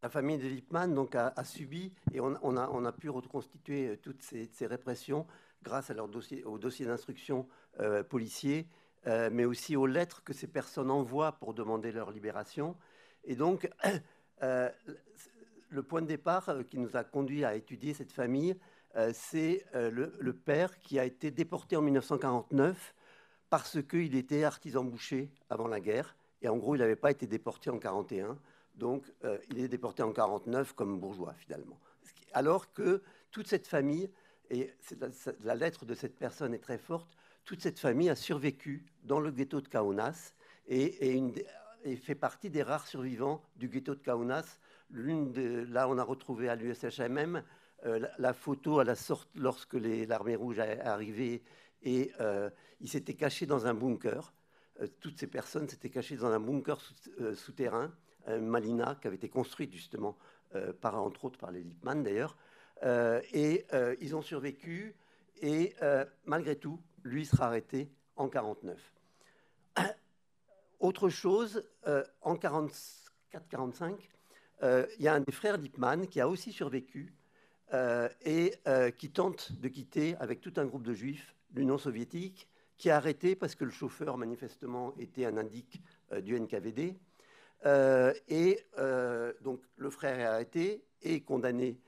la famille des Lippmann donc, a subi, et on a pu reconstituer toutes ces répressions grâce à au dossier d'instruction policier, mais aussi aux lettres que ces personnes envoient pour demander leur libération. Et donc, le point de départ qui nous a conduit à étudier cette famille, c'est le père qui a été déporté en 1949 parce qu'il était artisan boucher avant la guerre. Et en gros, il n'avait pas été déporté en 1941. Donc, il est déporté en 1949 comme bourgeois, finalement. Alors que toute cette famille, et la lettre de cette personne est très forte, toute cette famille a survécu dans le ghetto de Kaunas et fait partie des rares survivants du ghetto de Kaunas. Là, on a retrouvé à l'USHMM la photo à la sorte lorsque l'armée rouge est arrivée et ils s'étaient cachés dans un bunker. Toutes ces personnes s'étaient cachées dans un bunker souterrain, Malina, qui avait été construite justement entre autres par les Lippmann d'ailleurs. Ils ont survécu et malgré tout, lui sera arrêté en 1949. Autre chose, en 1944-1945, il y a un des frères Lippmann qui a aussi survécu qui tente de quitter avec tout un groupe de juifs l'Union soviétique, qui est arrêté parce que le chauffeur manifestement était un indique du NKVD. Donc le frère est arrêté et condamné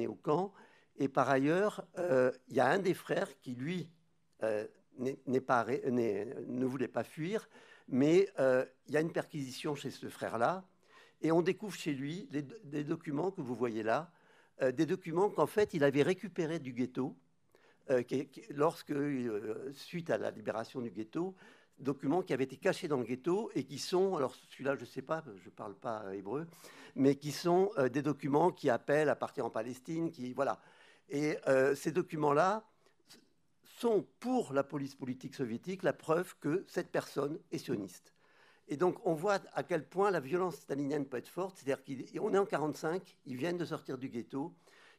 au camp. Et par ailleurs, il y a un des frères qui, lui, ne voulait pas fuir, mais il y a une perquisition chez ce frère-là, et on découvre chez lui des documents que vous voyez là, des documents qu'en fait il avait récupérés du ghetto, suite à la libération du ghetto, documents qui avaient été cachés dans le ghetto et qui sont, alors celui-là je ne sais pas, je ne parle pas hébreu, mais qui sont des documents qui appellent à partir en Palestine, voilà. Et ces documents-là sont pour la police politique soviétique la preuve que cette personne est sioniste. Et donc on voit à quel point la violence stalinienne peut être forte, c'est-à-dire qu'on est en 1945, ils viennent de sortir du ghetto,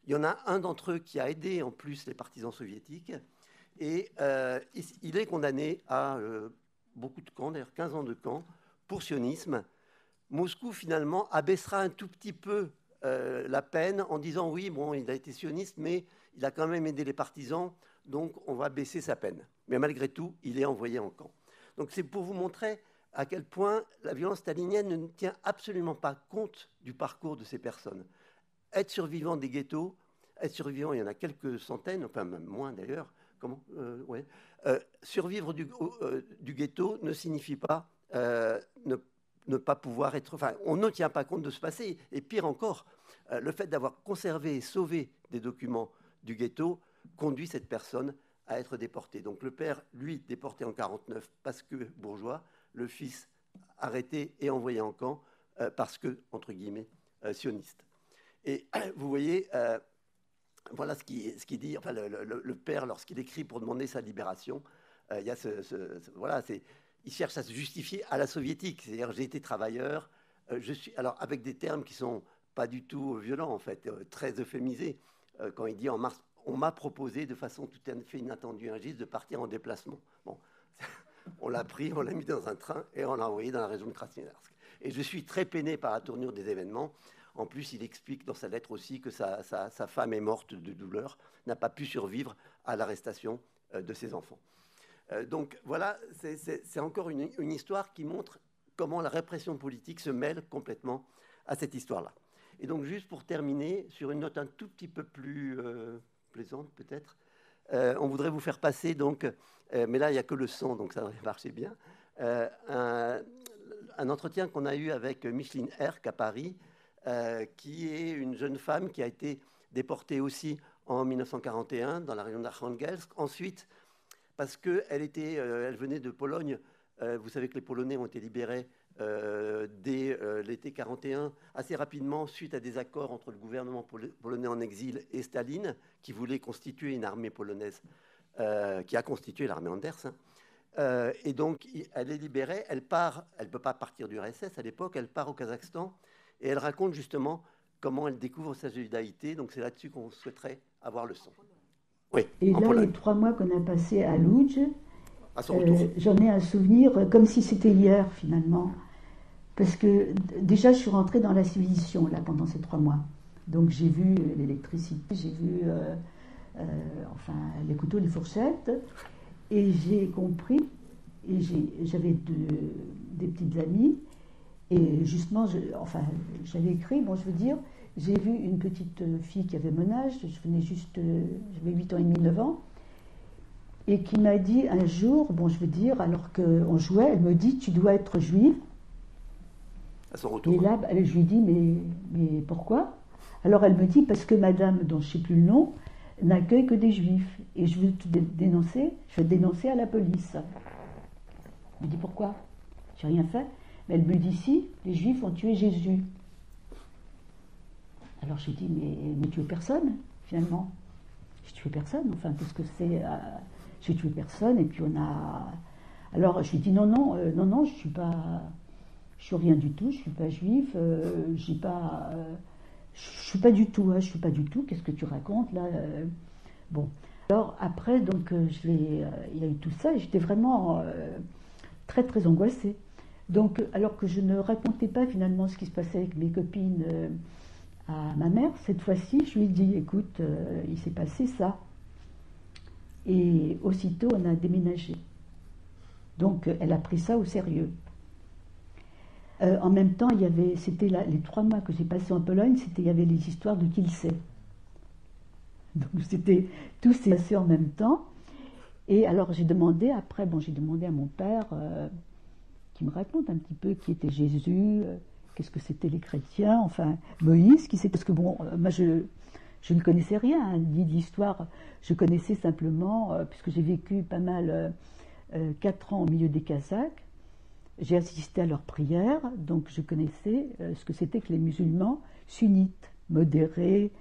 il y en a un d'entre eux qui a aidé en plus les partisans soviétiques, et il est condamné à beaucoup de camps, d'ailleurs 15 ans de camp, pour sionisme. Moscou finalement abaissera un tout petit peu la peine en disant oui, bon, il a été sioniste, mais il a quand même aidé les partisans, donc on va baisser sa peine. Mais malgré tout, il est envoyé en camp. Donc c'est pour vous montrer à quel point la violence stalinienne ne tient absolument pas compte du parcours de ces personnes. Être survivant des ghettos, être survivant, il y en a quelques centaines, enfin même moins d'ailleurs, survivre du ghetto ne signifie pas ne pas pouvoir être... Enfin, on ne tient pas compte de ce passé. Et pire encore, le fait d'avoir conservé et sauvé des documents du ghetto conduit cette personne à être déportée. Donc le père, lui, déporté en 1949 parce que bourgeois, le fils arrêté et envoyé en camp parce que, entre guillemets, sioniste. Et vous voyez, voilà ce qu'il dit, enfin, le père, lorsqu'il écrit pour demander sa libération, il y a voilà, il cherche à se justifier à la soviétique. C'est-à-dire, j'ai été travailleur, alors avec des termes qui ne sont pas du tout violents, en fait, très euphémisés. Quand il dit en mars, on m'a proposé de façon tout à fait inattendue un geste de partir en déplacement. Bon, on l'a pris, on l'a mis dans un train et on l'a envoyé dans la région de Krasnoïarsk. Et je suis très peiné par la tournure des événements. En plus, il explique dans sa lettre aussi que sa femme est morte de douleur, n'a pas pu survivre à l'arrestation de ses enfants. Donc voilà, c'est encore une histoire qui montre comment la répression politique se mêle complètement à cette histoire-là. Et donc juste pour terminer, sur une note un tout petit peu plus plaisante peut-être, on voudrait vous faire passer, donc, mais là il n'y a que le son, donc ça devrait marcher bien, un entretien qu'on a eu avec Micheline Herck à Paris, qui est une jeune femme qui a été déportée aussi en 1941 dans la région d'Arkhangelsk. Ensuite, parce qu'elle venait de Pologne, vous savez que les Polonais ont été libérés dès l'été 1941, assez rapidement, suite à des accords entre le gouvernement polonais en exil et Staline, qui voulait constituer une armée polonaise, qui a constitué l'armée Anders. Et donc, elle est libérée, elle ne peut pas partir du RSS à l'époque, elle part au Kazakhstan, Et elle raconte justement comment elle découvre sa judaïté. Donc c'est là-dessus qu'on souhaiterait avoir le son. Oui, et en là, Pologne. les 3 mois qu'on a passés à Lodz, À son retour. j'en ai un souvenir comme si c'était hier finalement. Parce que déjà, je suis rentrée dans la civilisation là, pendant ces 3 mois. Donc j'ai vu l'électricité, j'ai vu enfin, les couteaux, les fourchettes, et j'ai compris, et j'avais des petites amies, et justement, j'avais écrit, bon, je veux dire, j'ai vu une petite fille qui avait mon âge, j'avais 8 ans et demi, 9 ans, et qui m'a dit un jour, bon, je veux dire, alors qu'on jouait, elle me dit, tu dois être juive. À son retour. Et là, je lui dis, mais pourquoi? Alors elle me dit, parce que madame, dont je ne sais plus le nom, n'accueille que des juifs. Et je veux te dénoncer, je vais te dénoncer à la police. Je me dis, pourquoi? J'ai rien fait. Mais elle me dit, si, les juifs ont tué Jésus. Alors j'ai dit, mais tué personne, finalement. J'ai tué personne, enfin, qu'est-ce que c'est? J'ai tué personne, et puis on a... Alors je lui dis, non, je suis pas... Je suis rien du tout, je suis pas juif, je suis pas du tout, je suis pas du tout. Qu'est-ce que tu racontes là? Bon. Alors après, donc il y a eu tout ça, et j'étais vraiment très très angoissée. Donc, alors que je ne racontais pas finalement ce qui se passait avec mes copines à ma mère, cette fois-ci, je lui ai dit, écoute, il s'est passé ça. Et aussitôt, on a déménagé. Donc, elle a pris ça au sérieux. En même temps, c'était les 3 mois que j'ai passés en Pologne, il y avait les histoires de Kielce. Donc tout s'est passé en même temps. Et alors j'ai demandé à mon père qui me raconte un petit peu qui était Jésus, qu'est-ce que c'était les chrétiens, enfin Moïse, qui c'était, parce que bon, moi je ne connaissais rien, ni d'histoire, je connaissais simplement, puisque j'ai vécu pas mal 4 ans au milieu des Kazakhs. J'ai assisté à leurs prières, donc je connaissais ce que c'était que les musulmans sunnites, modérés,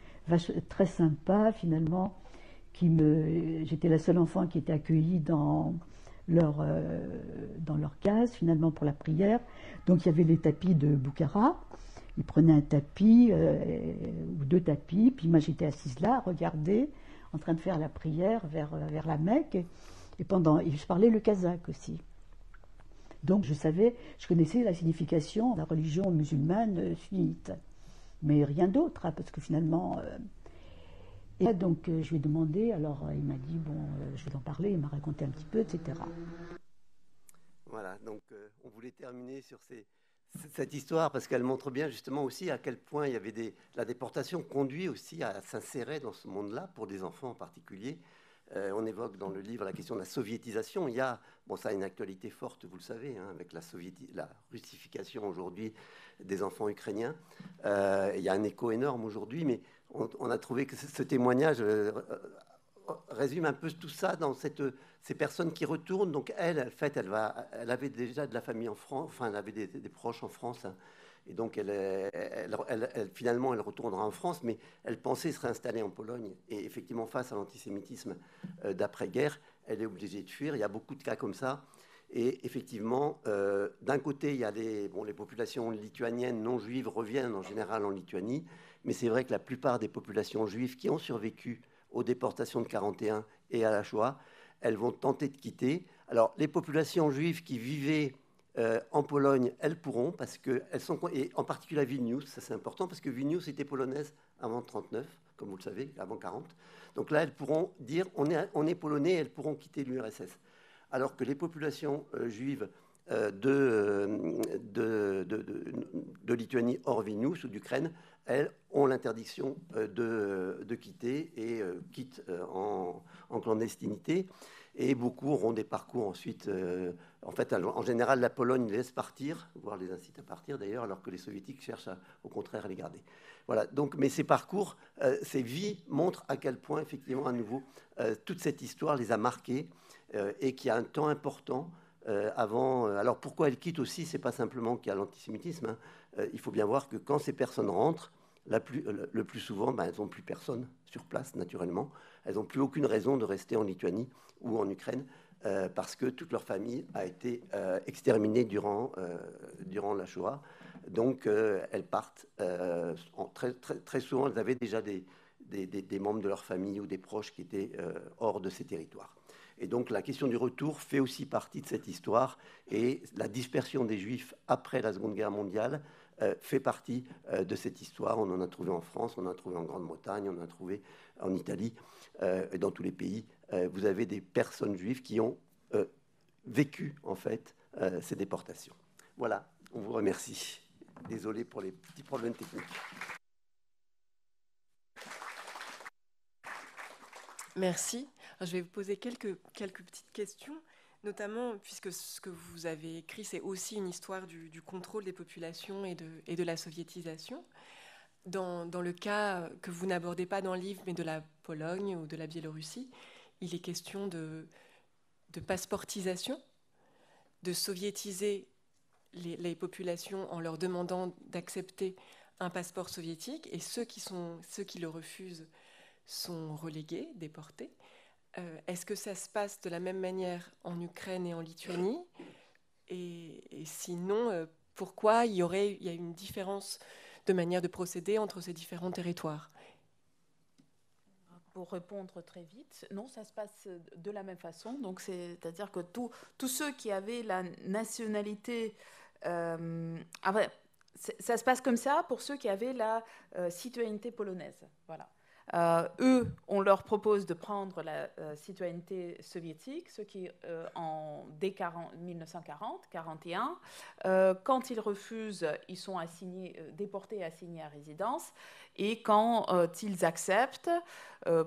très sympas finalement. J'étais la seule enfant qui était accueillie dans leur case finalement pour la prière. Donc il y avait les tapis de Boukhara. Ils prenaient un tapis ou 2 tapis, puis moi j'étais assise là, à regarder, en train de faire la prière vers la Mecque. Et je parlais le kazakh aussi. Donc je connaissais la signification de la religion musulmane sunnite, mais rien d'autre, parce que finalement... Et là, donc, je lui ai demandé, alors il m'a dit, bon, je vais t'en parler, il m'a raconté un petit peu, etc. Voilà, donc on voulait terminer sur cette histoire, parce qu'elle montre bien justement aussi à quel point il y avait la déportation conduit aussi à s'insérer dans ce monde-là, pour des enfants en particulier. On évoque dans le livre la question de la soviétisation. Il y a, bon, ça a une actualité forte, vous le savez, avec la russification aujourd'hui des enfants ukrainiens. Il y a un écho énorme aujourd'hui, mais on a trouvé que ce témoignage résume un peu tout ça dans ces personnes qui retournent. Donc elle avait déjà de la famille en France, enfin elle avait des proches en France. Et donc, finalement, elle retournera en France, mais elle pensait se réinstaller en Pologne. Et effectivement, face à l'antisémitisme d'après-guerre, elle est obligée de fuir. Il y a beaucoup de cas comme ça. Et effectivement, d'un côté, il y a les populations lituaniennes non juives reviennent en général en Lituanie. Mais c'est vrai que la plupart des populations juives qui ont survécu aux déportations de 1941 et à la Shoah, elles vont tenter de quitter. Alors, les populations juives qui vivaient en Pologne, elles pourront, parce qu'elles sont, et en particulier à Vilnius, ça c'est important, parce que Vilnius était polonaise avant 1939, comme vous le savez, avant 1940. Donc là, elles pourront dire on est polonais, elles pourront quitter l'URSS. Alors que les populations juives de Lituanie hors Vilnius ou d'Ukraine, elles ont l'interdiction de quitter et quittent en clandestinité. Et beaucoup auront des parcours ensuite. En fait, en général, la Pologne les laisse partir, voire les incite à partir d'ailleurs, alors que les Soviétiques cherchent au contraire à les garder. Voilà. Donc, mais ces parcours, ces vies montrent à quel point, effectivement, à nouveau, toute cette histoire les a marqués et qu'il y a un temps important avant. Alors, pourquoi elles quittent aussi? C'est pas simplement qu'il y a l'antisémitisme. Il faut bien voir que quand ces personnes rentrent, le plus souvent, elles n'ont plus personne sur place, naturellement. Elles n'ont plus aucune raison de rester en Lituanie ou en Ukraine, parce que toute leur famille a été exterminée durant la Shoah. Donc, elles partent. Très souvent, elles avaient déjà des membres de leur famille ou des proches qui étaient hors de ces territoires. Et donc, la question du retour fait aussi partie de cette histoire. Et la dispersion des Juifs après la Seconde Guerre mondiale fait partie de cette histoire. On en a trouvé en France, on en a trouvé en Grande-Bretagne, on en a trouvé en Italie, et dans tous les pays. Vous avez des personnes juives qui ont vécu, en fait, ces déportations. Voilà, on vous remercie. Désolé pour les petits problèmes techniques. Merci. Alors, je vais vous poser quelques petites questions, notamment puisque ce que vous avez écrit, c'est aussi une histoire du contrôle des populations et de la soviétisation. Dans le cas que vous n'abordez pas dans le livre, mais de la Pologne ou de la Biélorussie, il est question de passeportisation, de soviétiser les populations en leur demandant d'accepter un passeport soviétique, et ceux qui le refusent sont relégués, déportés. Est-ce que ça se passe de la même manière en Ukraine et en Lituanie? Et sinon, pourquoi il y a une différence de manière de procéder entre ces différents territoires? Pour répondre très vite, non, ça se passe de la même façon. Donc, c'est-à-dire que tous ceux qui avaient la nationalité, ça se passe comme ça pour ceux qui avaient la citoyenneté polonaise. Voilà. Eux, on leur propose de prendre la citoyenneté soviétique, ceux qui, dès 1940-41, quand ils refusent, ils sont déportés et assignés à résidence. Et quand ils acceptent,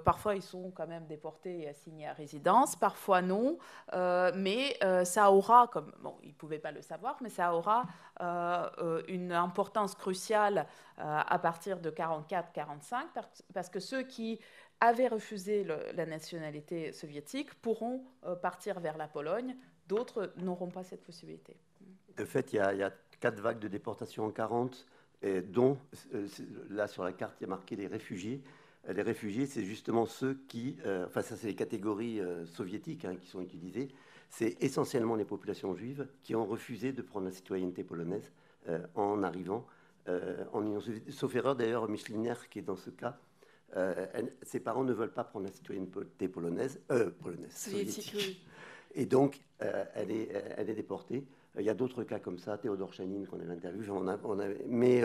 parfois ils sont quand même déportés et assignés à résidence, parfois non, mais ça aura, ils ne pouvaient pas le savoir, mais ça aura une importance cruciale à partir de 44-45, parce que ceux qui avaient refusé la nationalité soviétique pourront partir vers la Pologne, d'autres n'auront pas cette possibilité. De fait, il y a 4 vagues de déportation en 40, dont, là sur la carte, il y a marqué les réfugiés. Les réfugiés, c'est justement ceux qui, ça c'est les catégories soviétiques qui sont utilisées, c'est essentiellement les populations juives qui ont refusé de prendre la citoyenneté polonaise en arrivant en Union soviétique. Sauf erreur d'ailleurs, Michliner, qui est dans ce cas, ses parents ne veulent pas prendre la citoyenneté polonaise, soviétique. Oui. Et donc, elle est déportée. Il y a d'autres cas comme ça, Théodore Chanine qu'on avait interviewé. Mais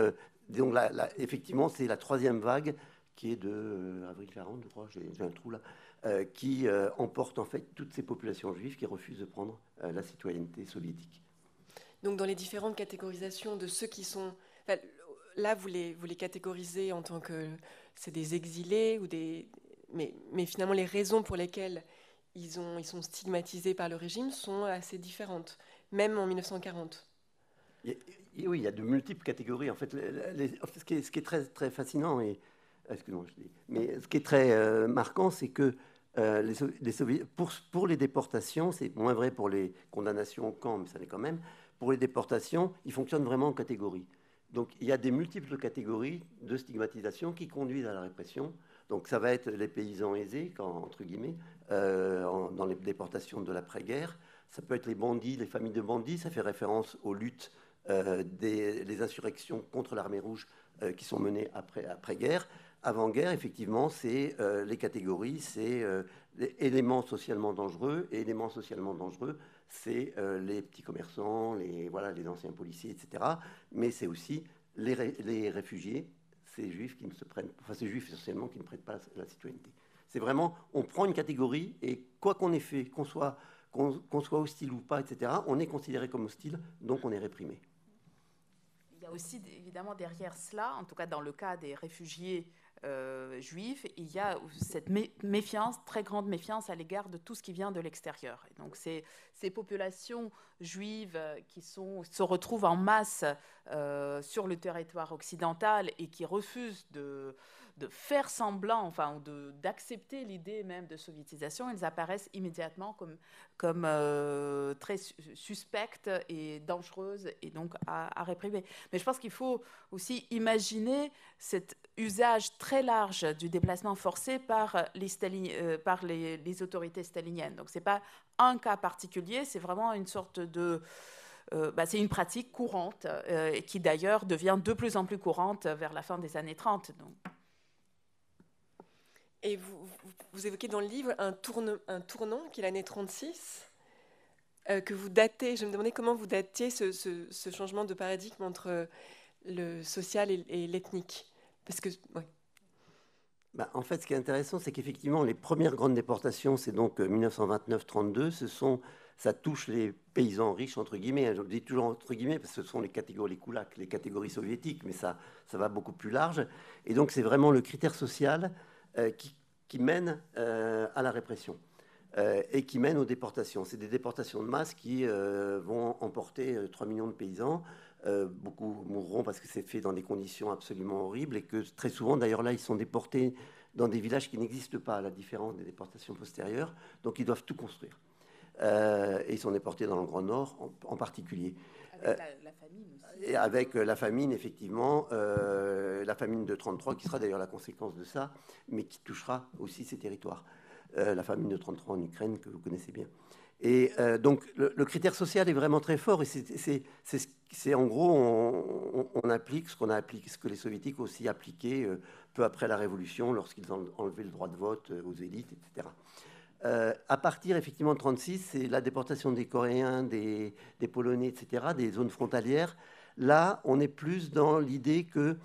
donc effectivement, c'est la 3e vague qui est de avril 40, je crois, j'ai un trou là, qui emporte en fait toutes ces populations juives qui refusent de prendre la citoyenneté soviétique. Donc dans les différentes catégorisations de ceux qui sont... Là, vous les catégorisez en tant que... C'est des exilés, mais finalement, les raisons pour lesquelles ils sont stigmatisés par le régime sont assez différentes, même en 1940. Oui, il y a de multiples catégories. En fait, ce qui est très, très fascinant, mais ce qui est très marquant, c'est que pour les déportations, c'est moins vrai pour les condamnations au camp, mais ça l'est quand même, pour les déportations, ils fonctionnent vraiment en catégories. Donc, il y a des multiples catégories de stigmatisation qui conduisent à la répression. Donc, ça va être les paysans aisés, entre guillemets, dans les déportations de l'après-guerre. Ça peut être les bandits, les familles de bandits. Ça fait référence aux luttes des insurrections contre l'armée rouge qui sont menées après-guerre. Avant-guerre, effectivement, c'est les catégories, c'est les éléments socialement dangereux. Et éléments socialement dangereux, c'est les petits commerçants, les anciens policiers, etc. Mais c'est aussi les réfugiés, ces juifs qui ne se prennent, ces juifs essentiellement qui ne prennent pas la citoyenneté. C'est vraiment, on prend une catégorie et quoi qu'on ait fait, qu'on soit hostile ou pas, etc., on est considéré comme hostile, donc on est réprimé. Il y a aussi évidemment derrière cela, en tout cas dans le cas des réfugiés juifs, il y a cette méfiance, très grande méfiance à l'égard de tout ce qui vient de l'extérieur. Et donc ces populations juives qui se retrouvent en masse sur le territoire occidental et qui refusent de faire semblant, d'accepter l'idée même de soviétisation, elles apparaissent immédiatement comme très suspectes et dangereuses et donc à réprimer. Mais je pense qu'il faut aussi imaginer cet usage très large du déplacement forcé par les autorités staliniennes. Donc ce n'est pas un cas particulier, c'est vraiment une sorte de c'est une pratique courante et qui d'ailleurs devient de plus en plus courante vers la fin des années 30. Donc. Et vous évoquez dans le livre un tournant qui est l'année 36, que vous datez. Je me demandais comment vous datiez ce changement de paradigme entre le social et l'ethnique. Parce que, ouais. En fait, ce qui est intéressant, c'est qu'effectivement, les premières grandes déportations, c'est donc 1929-32, ça touche les paysans riches, entre guillemets. Je le dis toujours entre guillemets, parce que ce sont les kulaks, les catégories soviétiques, mais ça va beaucoup plus large. Et donc, c'est vraiment le critère social qui mène à la répression et qui mène aux déportations. C'est des déportations de masse qui vont emporter 3 millions de paysans. Beaucoup mourront parce que c'est fait dans des conditions absolument horribles et que très souvent, d'ailleurs là, ils sont déportés dans des villages qui n'existent pas, à la différence des déportations postérieures. Donc, ils doivent tout construire. Et ils sont déportés dans le Grand Nord en particulier. Avec la famine aussi. Et avec la famine, effectivement, la famine de 1933, qui sera d'ailleurs la conséquence de ça, mais qui touchera aussi ces territoires. La famine de 1933 en Ukraine, que vous connaissez bien. Et donc, le critère social est vraiment très fort. Et c'est en gros, on applique ce que les soviétiques aussi appliquaient peu après la Révolution, lorsqu'ils ont enlevé le droit de vote aux élites, etc. À partir, effectivement, de 1936, c'est la déportation des Coréens, des Polonais, etc., des zones frontalières. Là, on est plus dans l'idée que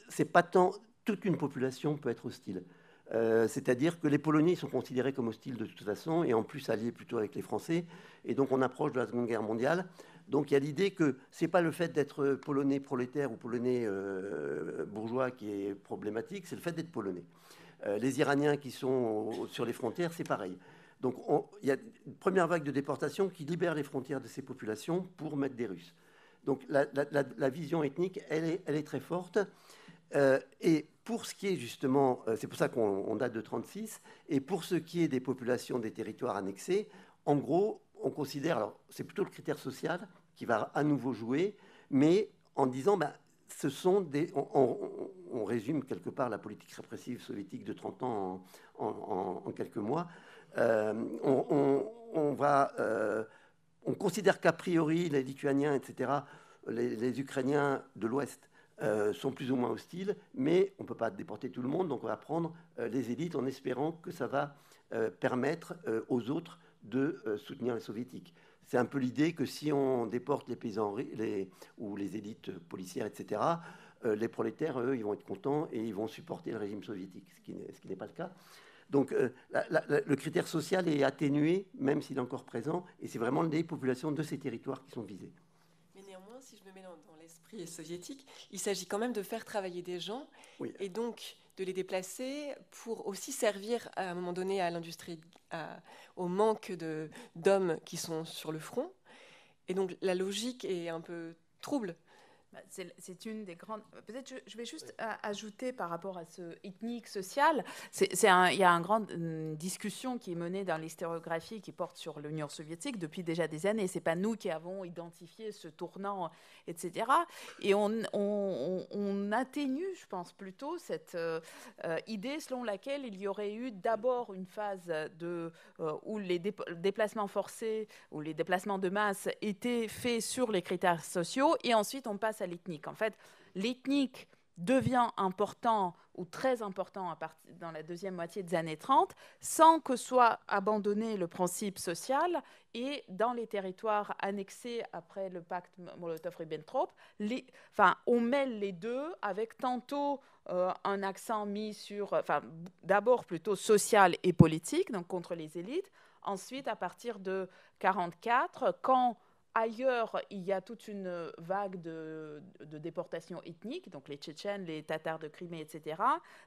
c'est pas tant toute une population peut être hostile. C'est-à-dire que les Polonais sont considérés comme hostiles de toute façon, et en plus alliés plutôt avec les Français. Et donc, on approche de la Seconde Guerre mondiale. Donc, il y a l'idée que ce n'est pas le fait d'être Polonais prolétaire ou Polonais bourgeois qui est problématique, c'est le fait d'être Polonais. Les Iraniens qui sont sur les frontières, c'est pareil. Donc, il y a une première vague de déportation qui libère les frontières de ces populations pour mettre des Russes. Donc, la vision ethnique, elle est très forte. Et pour ce qui est justement, c'est pour ça qu'on date de 1936, et pour ce qui est des populations des territoires annexés, en gros, on considère, alors c'est plutôt le critère social qui va à nouveau jouer, mais en disant, ce sont des... On résume quelque part la politique répressive soviétique de 30 ans en quelques mois. On considère qu'a priori, les Lituaniens, etc., les Ukrainiens de l'Ouest sont plus ou moins hostiles, mais on ne peut pas déporter tout le monde, donc on va prendre les élites en espérant que ça va permettre aux autres de soutenir les soviétiques. C'est un peu l'idée que si on déporte les paysans ou les élites policières, etc., les prolétaires, eux, ils vont être contents et ils vont supporter le régime soviétique, ce qui n'est pas le cas. Donc le critère social est atténué, même s'il est encore présent, et c'est vraiment les populations de ces territoires qui sont visées. Mais néanmoins, si je me mets dans l'esprit soviétique, il s'agit quand même de faire travailler des gens, oui, et donc de les déplacer pour aussi servir à un moment donné à l'industrie, au manque d'hommes qui sont sur le front. Et donc la logique est un peu trouble. C'est une des grandes... Peut-être je vais juste ajouter par rapport à ce ethnique social. Il y a une grande discussion qui est menée dans l'historiographie qui porte sur l'Union soviétique depuis déjà des années. Ce n'est pas nous qui avons identifié ce tournant, etc. Et on atténue, je pense, plutôt cette idée selon laquelle il y aurait eu d'abord une phase où les déplacements forcés ou les déplacements de masse étaient faits sur les critères sociaux et ensuite on passe à l'ethnique. En fait, l'ethnique devient important ou très important dans la deuxième moitié des années 30 sans que soit abandonné le principe social et dans les territoires annexés après le pacte Molotov-Ribbentrop, on mêle les deux avec tantôt un accent mis sur, d'abord plutôt social et politique, donc contre les élites, ensuite à partir de 1944, quand ailleurs, il y a toute une vague de déportation ethnique, donc les Tchétchènes, les Tatars de Crimée, etc.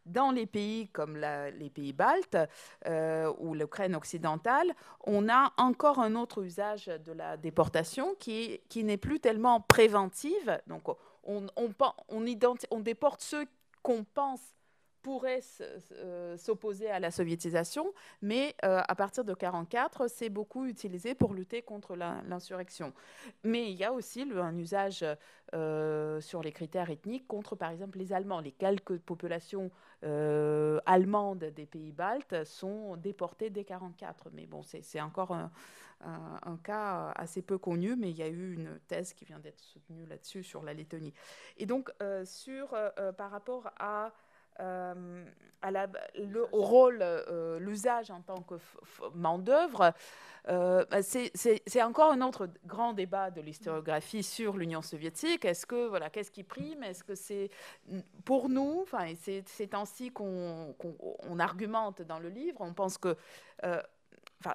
Dans les pays comme les pays baltes ou l'Ukraine occidentale, on a encore un autre usage de la déportation qui n'est plus tellement préventive. Donc, on déporte ceux qu'on pense pourrait s'opposer à la soviétisation, mais à partir de 1944, c'est beaucoup utilisé pour lutter contre l'insurrection. Mais il y a aussi un usage sur les critères ethniques contre, par exemple, les Allemands. Les quelques populations allemandes des pays baltes sont déportées dès 1944. Mais bon, c'est encore un cas assez peu connu, mais il y a eu une thèse qui vient d'être soutenue là-dessus sur la Lettonie. Et donc, par rapport au rôle, l'usage en tant que main-d'œuvre, c'est encore un autre grand débat de l'historiographie sur l'Union soviétique. Qu'est-ce qui prime? Est-ce que c'est pour nous, c'est ainsi qu'on argumente dans le livre, on pense que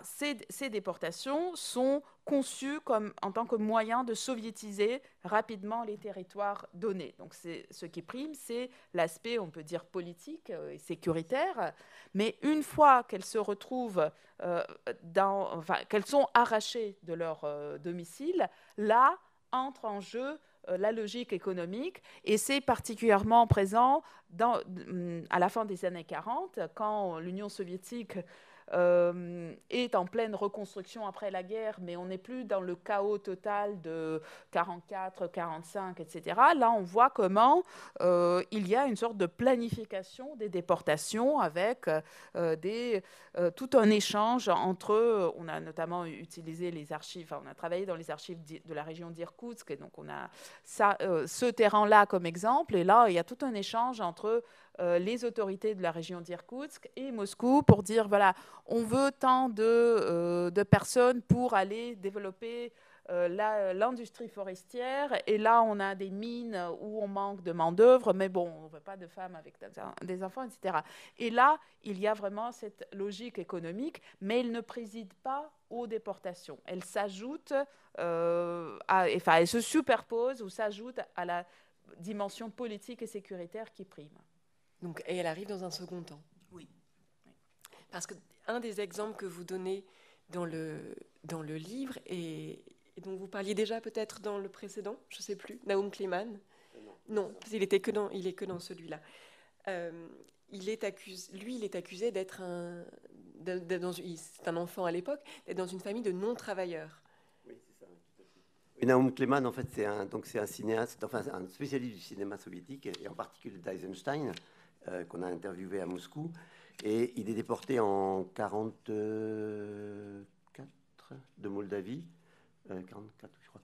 ces déportations sont conçues en tant que moyen de soviétiser rapidement les territoires donnés. Donc ce qui prime, c'est l'aspect, on peut dire, politique et sécuritaire. Mais une fois qu'elles se retrouvent, qu'elles sont arrachées de leur domicile, là entre en jeu la logique économique, et c'est particulièrement présent à la fin des années 40, quand l'Union soviétique est en pleine reconstruction après la guerre, mais on n'est plus dans le chaos total de 44, 45, etc. Là, on voit comment il y a une sorte de planification des déportations avec tout un échange entre... On a notamment utilisé les archives, on a travaillé dans les archives de la région d'Irkoutsk, et donc on a ce terrain-là comme exemple, et là, il y a tout un échange entre les autorités de la région d'Irkoutsk et Moscou pour dire, voilà, on veut tant de personnes pour aller développer l'industrie forestière, et là, on a des mines où on manque de main-d'œuvre, mais bon, on ne veut pas de femmes avec des enfants, etc. Et là, il y a vraiment cette logique économique, mais elle ne préside pas aux déportations. Elle s'ajoute, elle se superpose ou s'ajoute à la dimension politique et sécuritaire qui prime. Donc, et elle arrive dans un second temps. Oui. Parce qu'un des exemples que vous donnez dans le livre, et dont vous parliez déjà peut-être dans le précédent, je ne sais plus, Naum Kleman. Non, il est que dans celui-là. Il est accusé d'être c'est un enfant à l'époque, d'être dans une famille de non-travailleurs. Oui, c'est ça, tout à fait. Et Naum Kleman, en fait, c'est un cinéaste, un spécialiste du cinéma soviétique, et en particulier d'Eisenstein, qu'on a interviewé à Moscou, et il est déporté en 1944 de Moldavie, 44 je crois,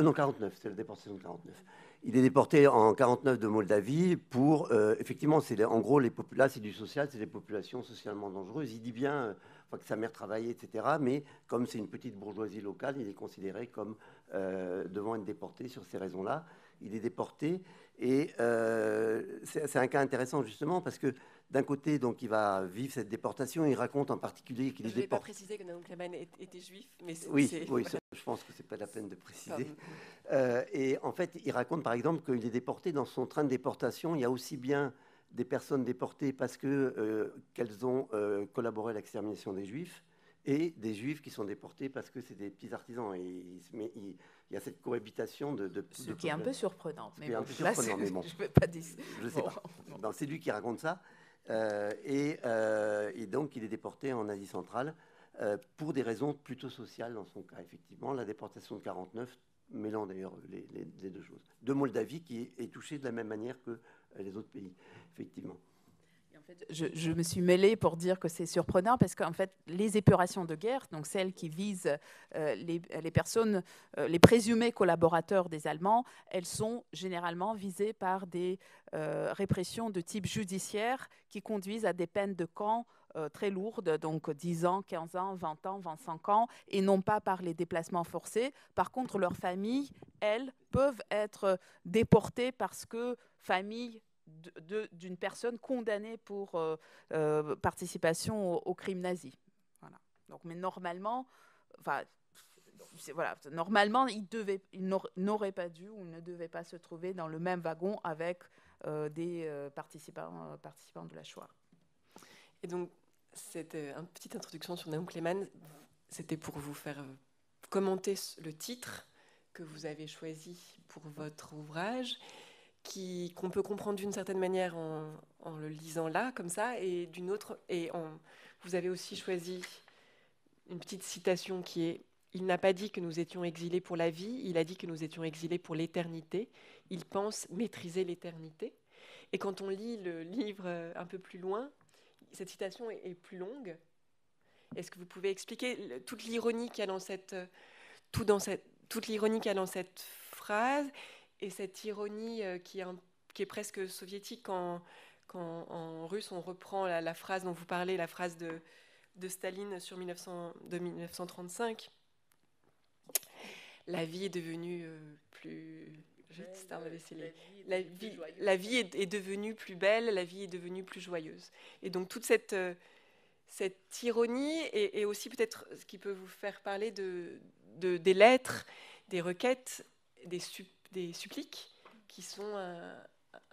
non 49, c'est la déportation de 49. Il est déporté en 1949 de Moldavie pour, effectivement, en gros, là c'est du social, c'est des populations socialement dangereuses. Il dit bien que sa mère travaillait, etc. Mais comme c'est une petite bourgeoisie locale, il est considéré comme devant être déporté sur ces raisons-là. Il est déporté, et c'est un cas intéressant justement parce que d'un côté, donc, il va vivre cette déportation. Il raconte en particulier qu'il est déporté. Je ne vais pas préciser que Naum Kleman était juif, mais oui, je pense que c'est pas la peine de préciser. Et en fait, il raconte par exemple qu'il est déporté. Dans son train de déportation, il y a aussi bien des personnes déportées parce qu'elles ont collaboré à l'extermination des Juifs, et des Juifs qui sont déportés parce que c'est des petits artisans. Et il y a cette cohabitation Ce qui est un peu surprenant. Mais bon, je ne vais pas dire. Je ne sais pas. Non, c'est lui qui raconte ça. Et donc, il est déporté en Asie centrale pour des raisons plutôt sociales dans son cas, effectivement. La déportation de 1949 mêlant d'ailleurs les deux choses. De Moldavie, qui est touchée de la même manière que les autres pays, effectivement. En fait, je me suis mêlée pour dire que c'est surprenant parce qu'en fait, les épurations de guerre, donc celles qui visent les personnes, les présumés collaborateurs des Allemands, elles sont généralement visées par des répressions de type judiciaire qui conduisent à des peines de camp très lourdes, donc 10 ans, 15 ans, 20 ans, 25 ans, et non pas par les déplacements forcés. Par contre, leurs familles, elles, peuvent être déportées parce que famille d'une personne condamnée pour participation au crime nazi. Voilà. Donc, mais normalement, normalement, ils n'auraient pas dû ou ne devaient pas se trouver dans le même wagon avec des participants de la Shoah. Et donc, cette petite introduction sur Naum Kleman, c'était pour vous faire commenter le titre que vous avez choisi pour votre ouvrage, qu'on peut comprendre d'une certaine manière en le lisant là, comme ça, et d'une autre. Vous avez aussi choisi une petite citation qui est « Il n'a pas dit que nous étions exilés pour la vie, il a dit que nous étions exilés pour l'éternité. Il pense maîtriser l'éternité. » Et quand on lit le livre un peu plus loin, cette citation est plus longue. Est-ce que vous pouvez expliquer toute l'ironie qu'il y a dans toute l'ironie qu'il y a dans cette phrase, et cette ironie qui est presque soviétique quand en russe on reprend la phrase dont vous parlez, la phrase de Staline de 1935. La vie est devenue plus... La vie est devenue plus belle, la vie est devenue plus joyeuse. Et donc toute cette ironie et aussi peut-être ce qui peut vous faire parler des lettres, des requêtes, des suppliques, qui sont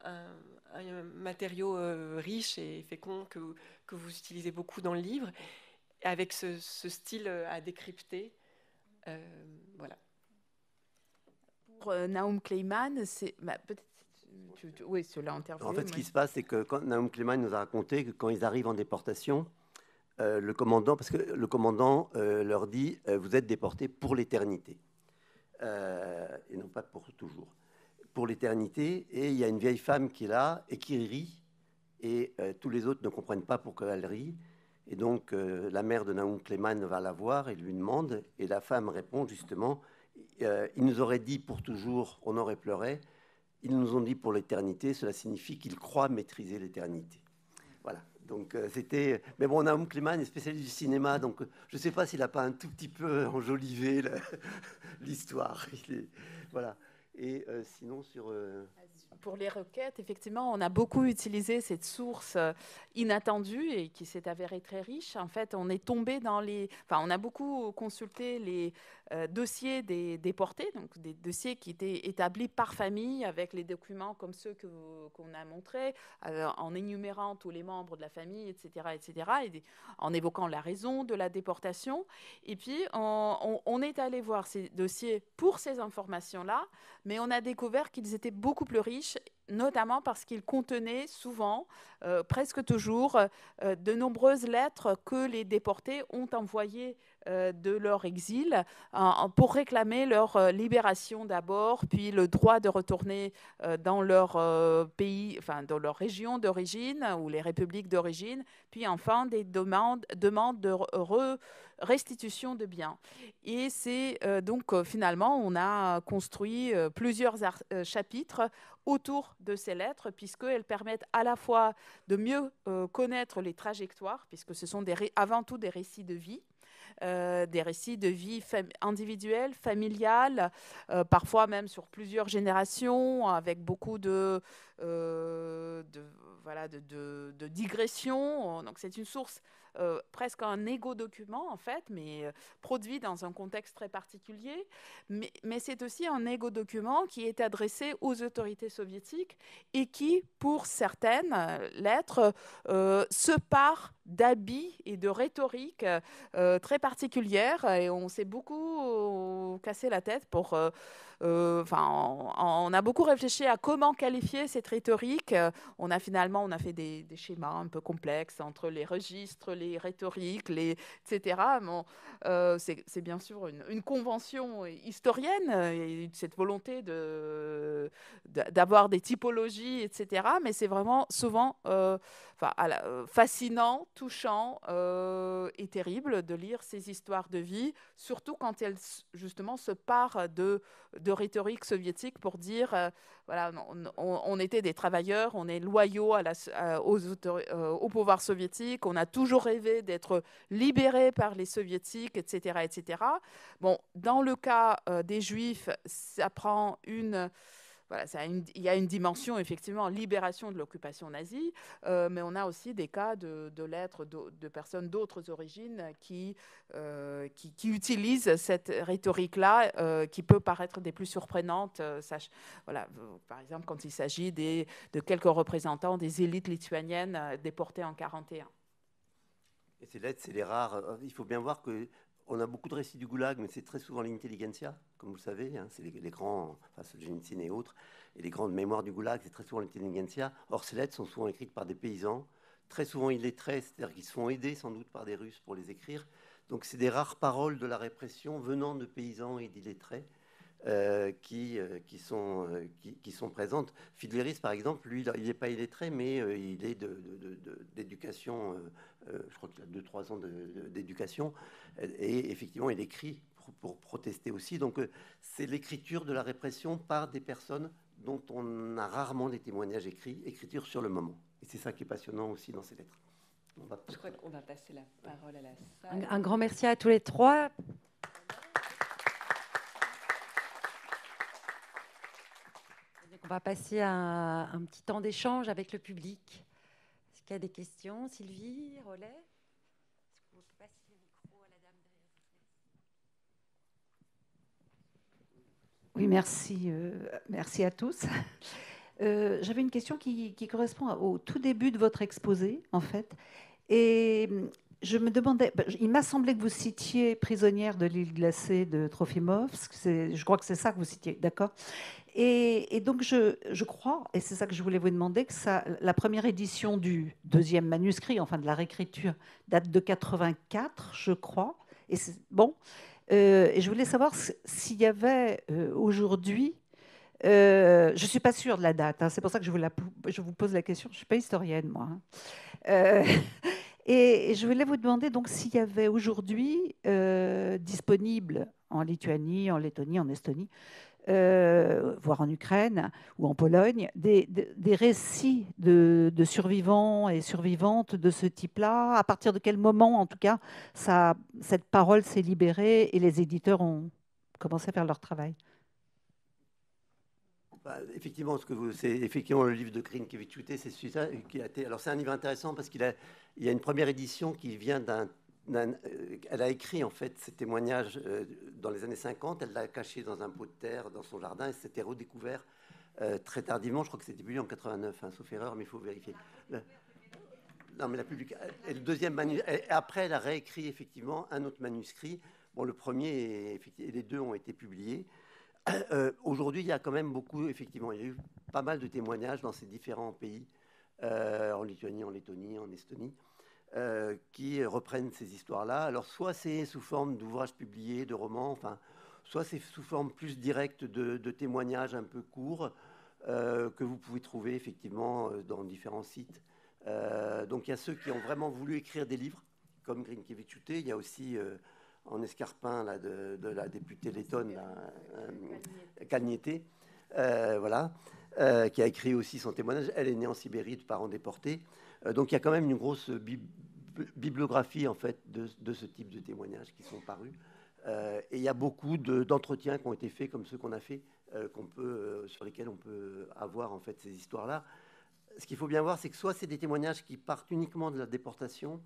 un matériau riche et fécond que vous utilisez beaucoup dans le livre, avec ce style à décrypter. Voilà. Pour Naum Kleiman, c'est peut-être. Oui, cela interview. En fait, ce qui se passe, c'est que quand Naum Kleiman nous a raconté que quand ils arrivent en déportation, le commandant, parce que le commandant leur dit vous êtes déportés pour l'éternité, et non pas pour toujours, pour l'éternité. Et il y a une vieille femme qui est là et qui rit, et tous les autres ne comprennent pas pourquoi elle rit. Et donc la mère de Naum Kleiman va la voir et lui demande, et la femme répond justement ils nous auraient dit pour toujours, on aurait pleuré. Ils nous ont dit pour l'éternité, cela signifie qu'ils croient maîtriser l'éternité. Voilà. Donc c'était. Mais bon, Naum Kleiman est spécialiste du cinéma, donc je ne sais pas s'il n'a pas un tout petit peu enjolivé l'histoire. Voilà. Et sinon sur. Pour les requêtes, effectivement, on a beaucoup utilisé cette source inattendue et qui s'est avérée très riche. En fait, on est tombé dans on a beaucoup consulté les dossiers des déportés, donc des dossiers qui étaient établis par famille avec les documents comme ceux qu'on a montrés, en énumérant tous les membres de la famille, etc., et en évoquant la raison de la déportation. Et puis, on est allé voir ces dossiers pour ces informations-là, mais on a découvert qu'ils étaient beaucoup plus riches, notamment parce qu'ils contenaient souvent, presque toujours, de nombreuses lettres que les déportés ont envoyées de leur exil pour réclamer leur libération d'abord, puis le droit de retourner dans leur pays, enfin dans leur région d'origine ou les républiques d'origine, puis enfin des demandes de restitution de biens. Et c'est donc finalement on a construit plusieurs chapitres autour de ces lettres, puisqu'elles permettent à la fois de mieux connaître les trajectoires, puisque ce sont avant tout des récits de vie, individuelle, familiale, parfois même sur plusieurs générations, avec beaucoup de digressions. Donc c'est une source presque un égo-document en fait, mais produit dans un contexte très particulier. Mais c'est aussi un égo-document qui est adressé aux autorités soviétiques et qui, pour certaines lettres, se part d'habits et de rhétorique très particulière, et on s'est beaucoup cassé la tête pour... on a beaucoup réfléchi à comment qualifier cette rhétorique. On a fait des schémas un peu complexes entre les registres, les rhétoriques, etc. Bon, c'est bien sûr une convention historienne, et cette volonté d'avoir des typologies, etc. Mais c'est vraiment souvent fascinant, touchant et terrible de lire ces histoires de vie, surtout quand elles justement se partent de rhétorique soviétique pour dire voilà, on était des travailleurs, on est loyaux au pouvoir soviétique, on a toujours rêvé d'être libérés par les soviétiques, etc., etc. Bon, dans le cas des Juifs, ça prend voilà, il y a une dimension, effectivement, libération de l'occupation nazie, mais on a aussi des cas de lettres de personnes d'autres origines qui utilisent cette rhétorique-là, qui peut paraître des plus surprenantes. Voilà, par exemple, quand il s'agit de quelques représentants des élites lituaniennes déportées en 1941. Et ces lettres, c'est les rares. Il faut bien voir que on a beaucoup de récits du goulag, mais c'est très souvent l'intelligentsia, comme vous le savez, hein, c'est les grands, enfin Solzhenitsyn et autres, et les grandes mémoires du goulag, c'est très souvent l'intelligentsia. Or, ces lettres sont souvent écrites par des paysans, très souvent illettrés, c'est-à-dire qu'ils se font aider sans doute par des Russes pour les écrire. Donc, c'est des rares paroles de la répression venant de paysans et d'illettrés. Qui sont présentes. Fiedlerys, par exemple, lui, il n'est pas illettré, mais il est d'éducation, je crois qu'il a 2-3 ans d'éducation, et effectivement, il écrit pour protester aussi. Donc, c'est l'écriture de la répression par des personnes dont on a rarement des témoignages écrits, écriture sur le moment. Et c'est ça qui est passionnant aussi dans ces lettres. Je crois qu'on va passer la parole à la salle. Un grand merci à tous les trois. On va passer à un petit temps d'échange avec le public. Est-ce qu'il y a des questions? Sylvie, Rollet? Est-ce que vous pouvez passer le micro à la dame derrière? Oui, merci. Merci à tous. J'avais une question qui correspond au tout début de votre exposé, en fait. Et je me demandais, il m'a semblé que vous citiez Prisonnière de l'île glacée de Trofimovsk. Je crois que c'est ça que vous citiez, d'accord? Et donc, je crois, et c'est ça que je voulais vous demander, que la première édition du deuxième manuscrit, enfin de la réécriture, date de 84, je crois. Et bon, et je voulais savoir s'il y avait aujourd'hui, je ne suis pas sûre de la date, hein, c'est pour ça que je vous pose la question, je ne suis pas historienne, moi. Hein. Et je voulais vous demander donc s'il y avait aujourd'hui disponible en Lituanie, en Lettonie, en Estonie, voire en Ukraine ou en Pologne, des récits de survivants et survivantes de ce type-là. À partir de quel moment, en tout cas, cette parole s'est libérée et les éditeurs ont commencé à faire leur travail? Effectivement, c'est effectivement le livre de Grinkevičiūtė, c'est celui-là qui a été. Alors c'est un livre intéressant parce qu'il y a une première édition qui vient elle a écrit en fait ces témoignages dans les années 50. Elle l'a caché dans un pot de terre dans son jardin et c'était redécouvert très tardivement. Je crois que c'était publié en 89, hein, sauf erreur, mais il faut vérifier. Non, mais la publication. Et le deuxième manuscrit. Après, elle a réécrit effectivement un autre manuscrit. Bon, le premier et les deux ont été publiés. Aujourd'hui, il y a quand même beaucoup, effectivement, il y a eu pas mal de témoignages dans ces différents pays, en Lituanie, en Lettonie, en Estonie, qui reprennent ces histoires-là. Alors, soit c'est sous forme d'ouvrages publiés, de romans, enfin, soit c'est sous forme plus directe de témoignages un peu courts que vous pouvez trouver effectivement dans différents sites. Donc, il y a ceux qui ont vraiment voulu écrire des livres, comme Grinkevičiūtė. Il y a aussi en escarpin là, de la députée lettonne, Kalniete, voilà, qui a écrit aussi son témoignage. Elle est née en Sibérie de parents déportés. Donc il y a quand même une grosse bibliographie en fait, de ce type de témoignages qui sont parus. Et il y a beaucoup d'entretiens qui ont été faits, comme ceux qu'on a fait, sur lesquels on peut avoir en fait, ces histoires-là. Ce qu'il faut bien voir, c'est que soit c'est des témoignages qui partent uniquement de la déportation.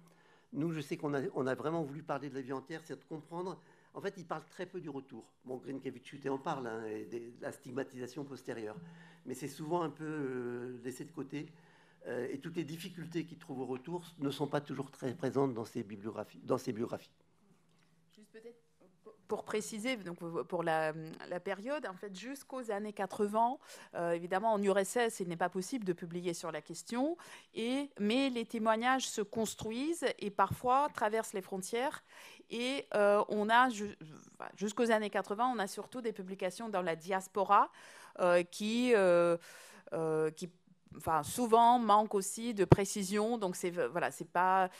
Nous, je sais qu'on a vraiment voulu parler de la vie entière, c'est de comprendre. En fait, il parle très peu du retour. Bon, Grinkevičiūtė en parle, hein, et de la stigmatisation postérieure. Mais c'est souvent un peu laissé de côté. Et toutes les difficultés qu'il trouve au retour ne sont pas toujours très présentes dans ses bibliographies. Juste peut-être pour préciser, donc pour la période, en fait, jusqu'aux années 80, évidemment, en URSS, il n'est pas possible de publier sur la question, mais les témoignages se construisent et parfois traversent les frontières. Et on a, jusqu'aux années 80, on a surtout des publications dans la diaspora qui enfin, souvent manque aussi de précision. Donc, c'est pas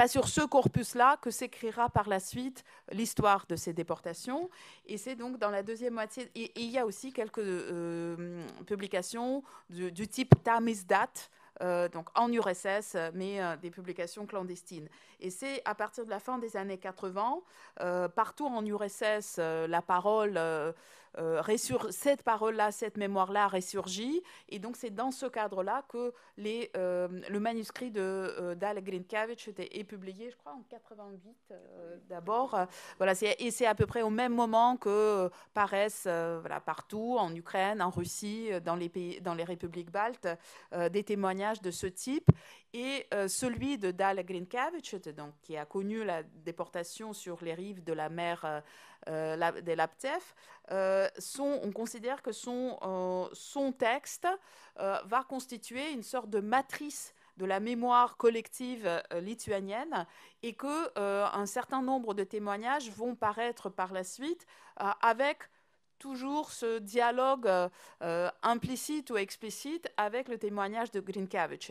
sur ce corpus-là que s'écrira par la suite l'histoire de ces déportations. Et c'est donc dans la deuxième moitié. Et il y a aussi quelques publications du type Tamizdat, donc en URSS, mais des publications clandestines. Et c'est à partir de la fin des années 80, partout en URSS, la parole... cette parole-là, cette mémoire-là ressurgit. Et donc, c'est dans ce cadre-là que le manuscrit d'Ale Grinkevičiūtė est publié, je crois, en 88 d'abord. Voilà, et c'est à peu près au même moment que paraissent partout, en Ukraine, en Russie, dans les républiques baltes, des témoignages de ce type. et celui de Dale Grinkevic, donc, qui a connu la déportation sur les rives de la mer des Laptev. On considère que son texte va constituer une sorte de matrice de la mémoire collective lituanienne, et qu'un certain nombre de témoignages vont paraître par la suite avec toujours ce dialogue implicite ou explicite avec le témoignage de Grinkevic.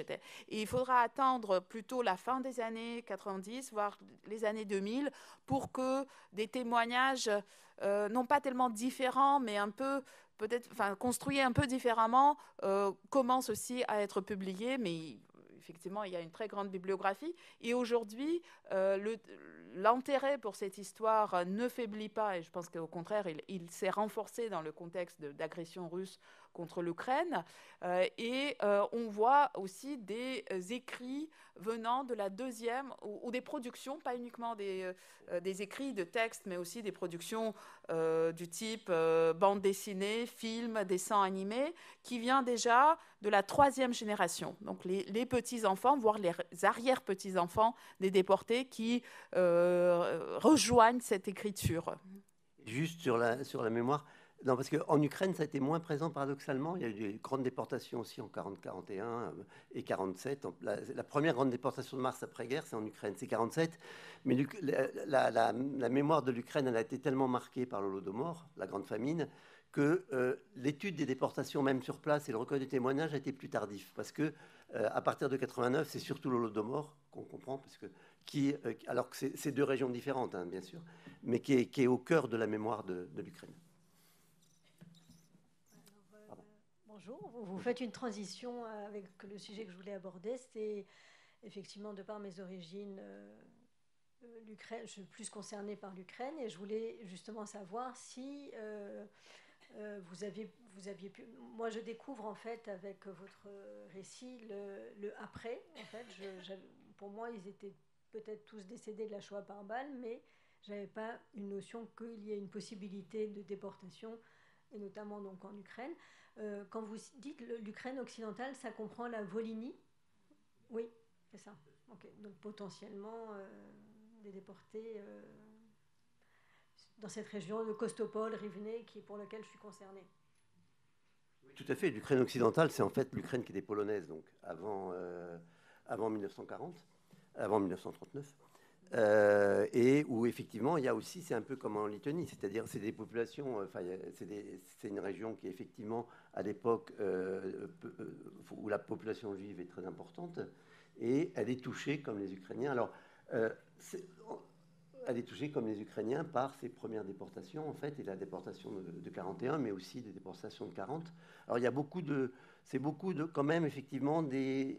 Et il faudra attendre plutôt la fin des années 90, voire les années 2000, pour que des témoignages, non pas tellement différents, mais un peu, peut-être, enfin, construits un peu différemment, commencent aussi à être publiés, mais effectivement, il y a une très grande bibliographie. Et aujourd'hui, l'intérêt pour cette histoire ne faiblit pas, et je pense qu'au contraire, il s'est renforcé dans le contexte d'agression russe contre l'Ukraine. Et on voit aussi des écrits venant de la deuxième, ou des productions, pas uniquement des écrits de textes, mais aussi des productions du type bande dessinée, film, dessin animé, qui vient déjà de la troisième génération. Donc les petits-enfants, voire les arrière-petits-enfants des déportés qui rejoignent cette écriture. Juste sur la mémoire, non, parce qu'en Ukraine, ça a été moins présent paradoxalement. Il y a eu des grandes déportations aussi en 40-41 et 47. La première grande déportation de mars après-guerre, c'est en Ukraine, c'est 47. Mais la mémoire de l'Ukraine, elle a été tellement marquée par l'Holodomor, la grande famine, que l'étude des déportations, même sur place, et le recueil des témoignages a été plus tardif. Parce que à partir de 89, c'est surtout l'Holodomor qu'on comprend, parce que alors que c'est deux régions différentes, hein, bien sûr, mais qui est au cœur de la mémoire de l'Ukraine. Bonjour, vous faites une transition avec le sujet que je voulais aborder. C'était effectivement, de par mes origines, l'Ukraine, je suis plus concernée par l'Ukraine, et je voulais justement savoir si vous aviez pu... Moi, je découvre en fait avec votre récit le après. En fait, pour moi, ils étaient peut-être tous décédés de la Shoah par balle, mais je n'avais pas une notion qu'il y ait une possibilité de déportation, et notamment donc en Ukraine. Quand vous dites l'Ukraine occidentale, ça comprend la Volhynie? Oui, c'est ça. Okay. Donc potentiellement des déportés dans cette région de Kostopol, Rivne, pour lequel je suis concernée. Tout à fait. L'Ukraine occidentale, c'est en fait l'Ukraine qui était polonaise, donc avant 1940, avant 1939. Et où effectivement il y a aussi, c'est un peu comme en Lettonie, c'est-à-dire c'est des populations, c'est une région qui effectivement à l'époque où la population juive est très importante, et elle est touchée comme les Ukrainiens. Alors elle est touchée comme les Ukrainiens par ces premières déportations en fait, et la déportation de 41, mais aussi des déportations de 40. Alors il y a c'est beaucoup de quand même effectivement il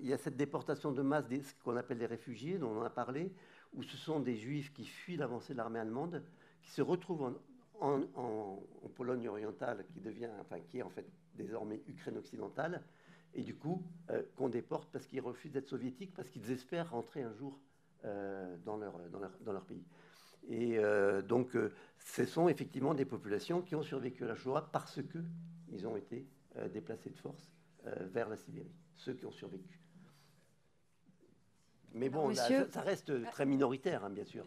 y a cette déportation de masse, ce qu'on appelle les réfugiés, dont on a parlé, où ce sont des Juifs qui fuient l'avancée de l'armée allemande, qui se retrouvent en Pologne orientale, qui est en fait désormais Ukraine occidentale, et du coup qu'on déporte parce qu'ils refusent d'être soviétiques, parce qu'ils espèrent rentrer un jour dans leur pays. Et donc ce sont effectivement des populations qui ont survécu à la Shoah parce qu'ils ont été déplacés de force vers la Sibérie, ceux qui ont survécu. Mais bon, ça reste très minoritaire, hein, bien sûr.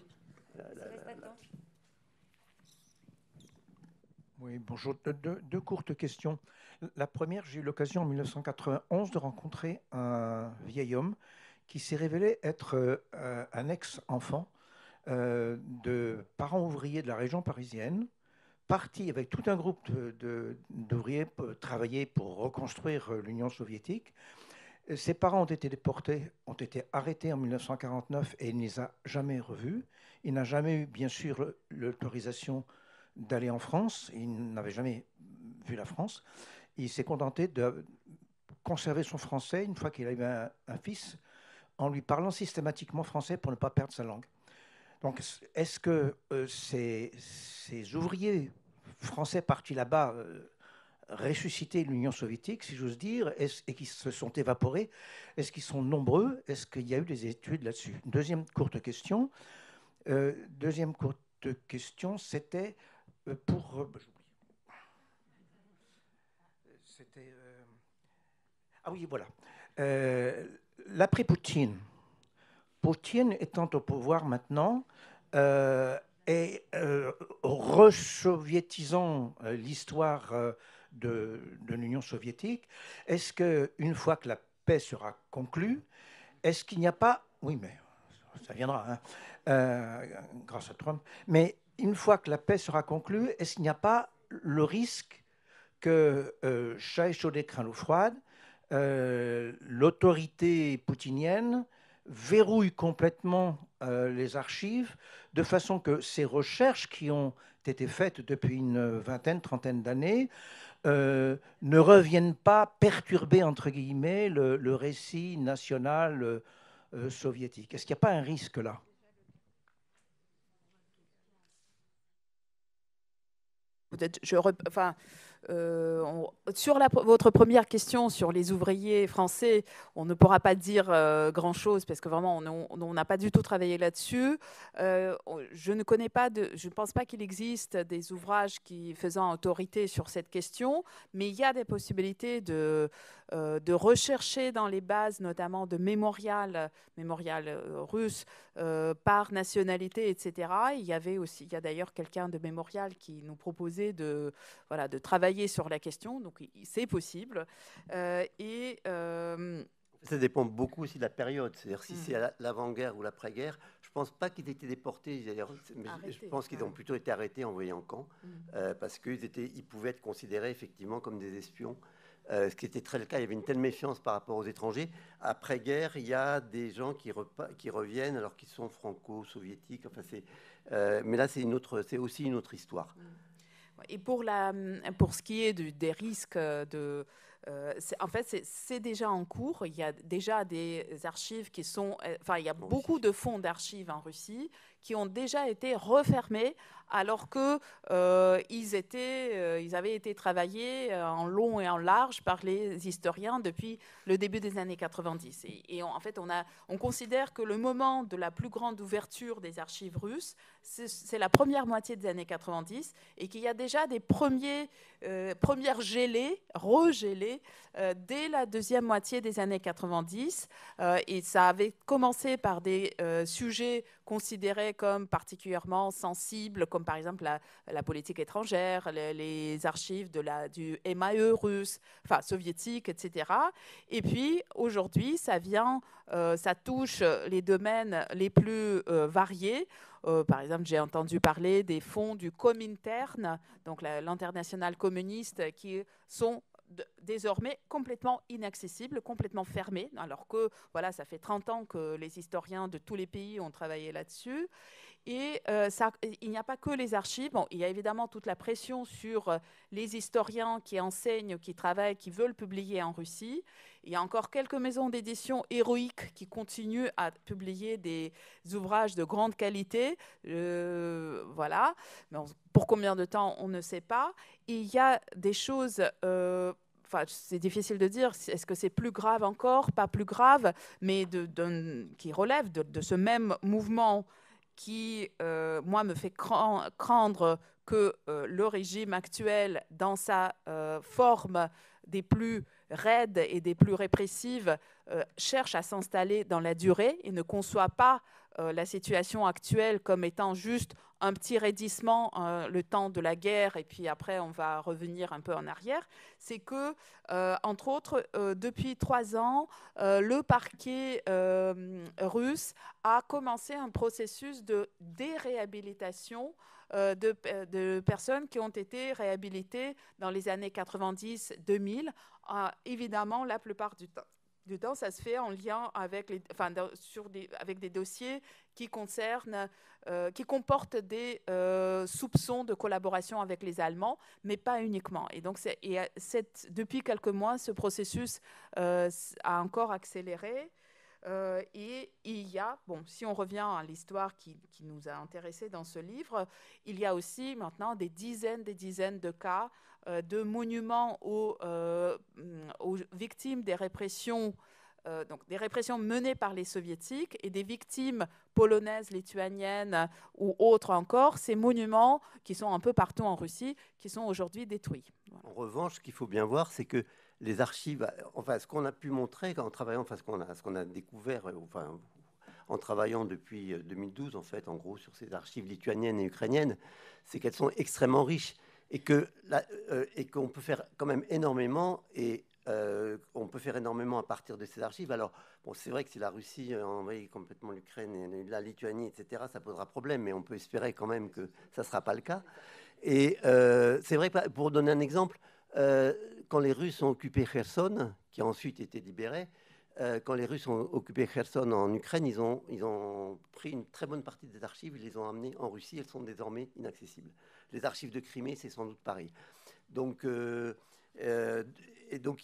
Oui, bonjour. Deux courtes questions. La première, j'ai eu l'occasion en 1991 de rencontrer un vieil homme qui s'est révélé être un ex-enfant de parents ouvriers de la région parisienne, parti avec tout un groupe d'ouvriers travailler pour reconstruire l'Union soviétique. Ses parents ont été déportés, ont été arrêtés en 1949 et il ne les a jamais revus. Il n'a jamais eu, bien sûr, l'autorisation d'aller en France. Il n'avait jamais vu la France. Il s'est contenté de conserver son français une fois qu'il avait un fils, en lui parlant systématiquement français pour ne pas perdre sa langue. Donc, est-ce que ces ouvriers français partis là-bas ressuscité l'Union soviétique, si j'ose dire, et qui se sont évaporés, est-ce qu'ils sont nombreux? Est-ce qu'il y a eu des études là-dessus? Deuxième courte question, c'était pour... ah oui, voilà. l'après-Poutine. Poutine étant au pouvoir maintenant et re-soviétisant l'histoire de l'Union soviétique, est-ce qu'une fois que la paix sera conclue, est-ce qu'il n'y a pas... Oui, mais ça viendra, hein, grâce à Trump. Mais une fois que la paix sera conclue, est-ce qu'il n'y a pas le risque que, chat chaud écrin l'eau froide, l'autorité poutinienne verrouille complètement les archives, de façon que ces recherches qui ont été faites depuis une vingtaine, trentaine d'années ne reviennent pas perturber, entre guillemets, le récit national soviétique. Est-ce qu'il n'y a pas un risque là? Peut-être, sur votre première question sur les ouvriers français, on ne pourra pas dire grand-chose parce que vraiment, on n'a pas du tout travaillé là-dessus. Je ne pense pas qu'il existe des ouvrages qui faisant autorité sur cette question, mais il y a des possibilités de rechercher dans les bases, notamment de mémorial russe, par nationalité, etc. Il y a d'ailleurs quelqu'un de Mémorial qui nous proposait de travailler sur la question, donc c'est possible. Ça dépend beaucoup aussi de la période, c'est-à-dire si c'est l'avant-guerre ou l'après-guerre. Je ne pense pas qu'ils aient été déportés, mais je pense qu'ils ont plutôt été arrêtés, envoyés en camp, parce qu'ils pouvaient être considérés effectivement comme des espions. Ce qui était très le cas, il y avait une telle méfiance par rapport aux étrangers. Après-guerre, il y a des gens qui reviennent alors qu'ils sont franco-soviétiques. Enfin, mais là, c'est aussi une autre histoire. Et pour ce qui est des risques en fait, c'est déjà en cours. Il y a déjà des archives qui sont... il y a beaucoup de fonds d'archives en Russie qui ont déjà été refermés alors qu'ils avaient été travaillés en long et en large par les historiens depuis le début des années 90. Et en fait, on considère que le moment de la plus grande ouverture des archives russes, c'est la première moitié des années 90, et qu'il y a déjà des premières regelées dès la deuxième moitié des années 90. Et ça avait commencé par des sujets considérés comme particulièrement sensibles, comme par exemple la politique étrangère, les archives du MAE russe, enfin soviétique, etc. Et puis aujourd'hui, ça touche les domaines les plus variés. Par exemple, j'ai entendu parler des fonds du Comintern, donc l'internationale communiste, qui sont désormais complètement inaccessibles, complètement fermés, alors que ça fait 30 ans que les historiens de tous les pays ont travaillé là-dessus. Et il n'y a pas que les archives. Bon, il y a évidemment toute la pression sur les historiens qui enseignent, qui travaillent, qui veulent publier en Russie. Il y a encore quelques maisons d'édition héroïques qui continuent à publier des ouvrages de grande qualité. Voilà. Mais pour combien de temps, on ne sait pas. Et il y a des choses... c'est difficile de dire, est-ce que c'est plus grave encore, pas plus grave, mais qui relève de ce même mouvement qui, moi, me fait craindre que le régime actuel, dans sa forme des plus raides et des plus répressives, cherche à s'installer dans la durée et ne conçoit pas la situation actuelle comme étant juste un petit raidissement le temps de la guerre, et puis après on va revenir un peu en arrière. C'est que, entre autres, depuis 3 ans, le parquet russe a commencé un processus de déréhabilitation de personnes qui ont été réhabilitées dans les années 90-2000. Évidemment, la plupart du temps, ça se fait en lien avec avec des dossiers qui comportent des soupçons de collaboration avec les Allemands, mais pas uniquement. Et donc, depuis quelques mois, ce processus a encore accéléré. Et il y a, si on revient à l'histoire qui nous a intéressés dans ce livre, il y a aussi maintenant des dizaines de cas de monuments aux victimes des répressions, donc des répressions menées par les soviétiques, et des victimes polonaises, lituaniennes ou autres encore, ces monuments qui sont un peu partout en Russie, qui sont aujourd'hui détruits. Voilà. En revanche, ce qu'il faut bien voir, c'est que les archives, enfin, ce qu'on a pu montrer en travaillant, enfin, ce qu'on a découvert, enfin, en travaillant depuis 2012, en fait, en gros, sur ces archives lituaniennes et ukrainiennes, c'est qu'elles sont extrêmement riches et qu'on peut faire quand même énormément et on peut faire énormément à partir de ces archives. Alors, bon, c'est vrai que si la Russie envahit complètement l'Ukraine et la Lituanie, etc., ça posera problème, mais on peut espérer quand même que ça ne sera pas le cas. Et c'est vrai que, pour donner un exemple, quand les Russes ont occupé Kherson, qui a ensuite été libéré, quand les Russes ont occupé Kherson en Ukraine, ils ont pris une très bonne partie des archives, ils les ont amenées en Russie, elles sont désormais inaccessibles. Les archives de Crimée, c'est sans doute pareil. Donc,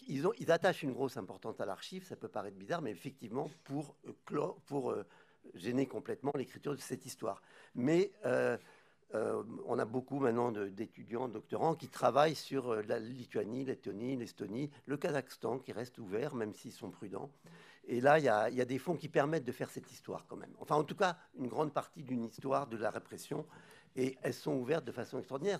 ils attachent une grosse importance à l'archive, ça peut paraître bizarre, mais effectivement, pour gêner complètement l'écriture de cette histoire. Mais on a beaucoup maintenant d'étudiants, doctorants qui travaillent sur la Lituanie, Lettonie, l'Estonie, le Kazakhstan qui reste ouvert, même s'ils sont prudents. Et là, il y a des fonds qui permettent de faire cette histoire quand même. Enfin, en tout cas, une grande partie d'une histoire de la répression. Et elles sont ouvertes de façon extraordinaire.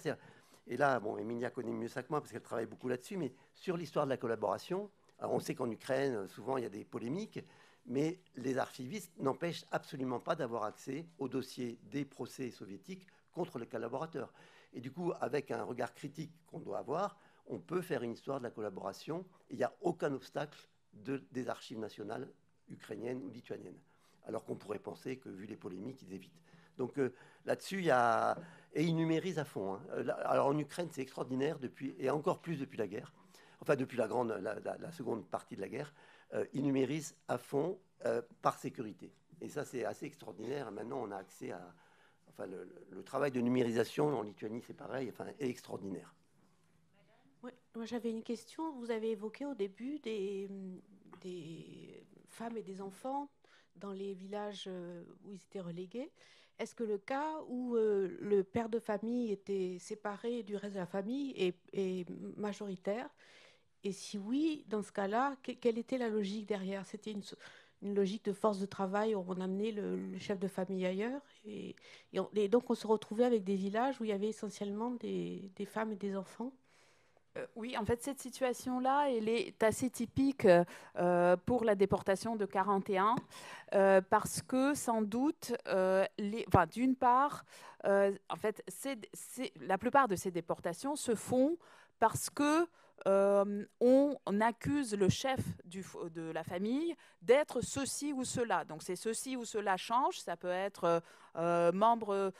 Et là, bon, Emilia connaît mieux ça que moi parce qu'elle travaille beaucoup là-dessus, mais sur l'histoire de la collaboration, alors on sait qu'en Ukraine, souvent, il y a des polémiques, mais les archivistes n'empêchent absolument pas d'avoir accès aux dossiers des procès soviétiques contre les collaborateurs. Et du coup, avec un regard critique qu'on doit avoir, on peut faire une histoire de la collaboration. Il n'y a aucun obstacle des archives nationales ukrainiennes ou lituaniennes. Alors qu'on pourrait penser que, vu les polémiques, ils évitent. Donc là-dessus, il y a... Et ils numérisent à fond. Hein. Alors en Ukraine, c'est extraordinaire, et encore plus depuis la guerre, enfin depuis la seconde partie de la guerre, ils numérisent à fond par sécurité. Et ça, c'est assez extraordinaire. Maintenant, on a accès à... Enfin, le travail de numérisation en Lituanie, c'est pareil, enfin, est extraordinaire. Oui, moi j'avais une question. Vous avez évoqué au début des femmes et des enfants dans les villages où ils étaient relégués. Est-ce que le cas où le père de famille était séparé du reste de la famille est majoritaire? Et si oui, dans ce cas-là, quelle était la logique derrière? C'était une logique de force de travail où on amenait le chef de famille ailleurs et donc on se retrouvait avec des villages où il y avait essentiellement des femmes et des enfants? Oui, en fait, cette situation-là, elle est assez typique pour la déportation de 41, parce que sans doute, d'une part, en fait, la plupart de ces déportations se font parce que on accuse le chef de la famille d'être ceci ou cela. Donc c'est ceci ou cela change. Ça peut être membre,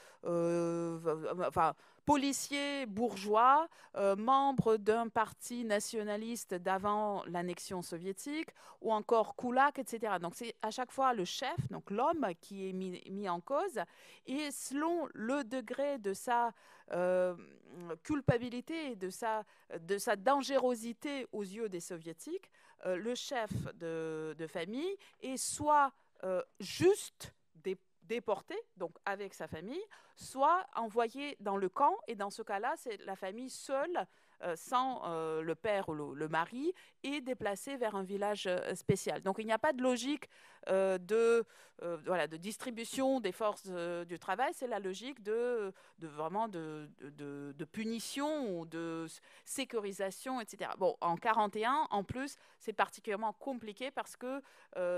policier bourgeois, membre d'un parti nationaliste d'avant l'annexion soviétique, ou encore koulak, etc. Donc c'est à chaque fois le chef, donc l'homme, qui est mis en cause. Et selon le degré de sa culpabilité et de sa dangerosité aux yeux des soviétiques, le chef de famille est soit juste déporté, donc avec sa famille, soit envoyé dans le camp, et dans ce cas-là, c'est la famille seule, sans le père ou le mari, est déplacée vers un village spécial. Donc il n'y a pas de logique de distribution des forces du travail, c'est la logique de punition ou de sécurisation, etc. Bon, en 41, en plus, c'est particulièrement compliqué parce que